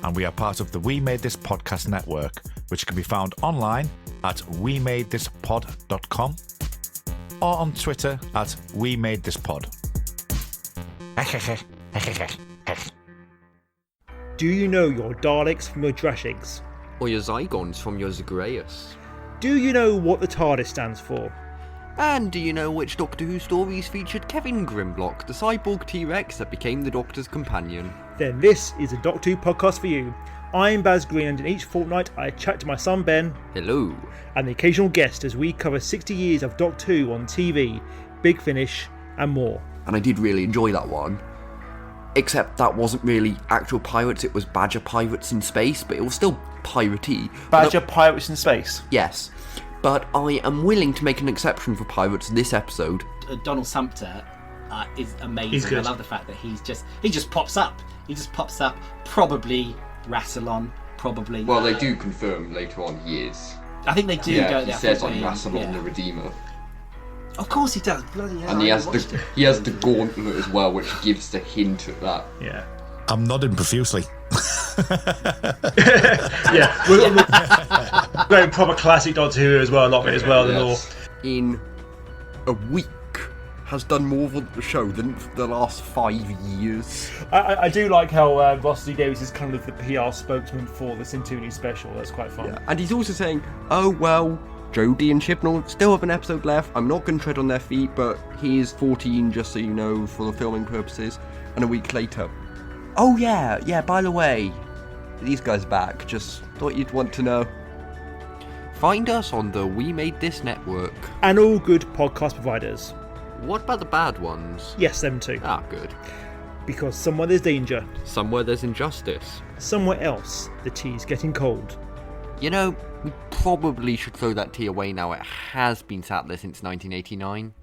and we are part of the We Made This Podcast network, which can be found online at wemadethispod.com or on Twitter at wemadethispod. Do you know your Daleks from your Drashigs? Or your Zygons from your Zagreus? Do you know what the TARDIS stands for? And do you know which Doctor Who stories featured Kevin Grimlock, the cyborg T-Rex that became the Doctor's companion? Then this is a Doctor Who podcast for you. I'm Baz Green, and in each fortnight I chat to my son Ben. Hello. And the occasional guest as we cover 60 years of Doctor Who on TV, Big Finish and more. And I did really enjoy that one. Except that wasn't really actual pirates, it was Badger pirates in space, but it was still piratey. Badger pirates in space? Yes. But I am willing to make an exception for pirates this episode. Donald Sumpter is amazing. He's good. I love the fact that he just pops up. He just pops up. Probably Rassilon. Probably. Well, they do confirm later on he is. I think they do. Yeah, don't he they? says I'm Rassilon the Redeemer. Of course he does. Bloody hell! And he has the gauntlet as well, which gives the hint of that. Yeah. I'm nodding profusely. Yeah, we're going proper classic Doctor Who as well, a lot of it as well. Yes. In a week has done more for the show than the last 5 years. I do like how Ross D. Davies is kind of the PR spokesman for the Centurion special. That's quite fun. Yeah. And he's also saying, oh well, Jodie and Chibnall still have an episode left. I'm not going to tread on their feet, but he is 14, just so you know, for the filming purposes. And a week later, oh yeah, by the way, these guys are back. Just thought you'd want to know. Find us on the We Made This network. And all good podcast providers. What about the bad ones? Yes, them too. Ah, good. Because somewhere there's danger. Somewhere there's injustice. Somewhere else, the tea's getting cold. You know, we probably should throw that tea away now. It has been sat there since 1989.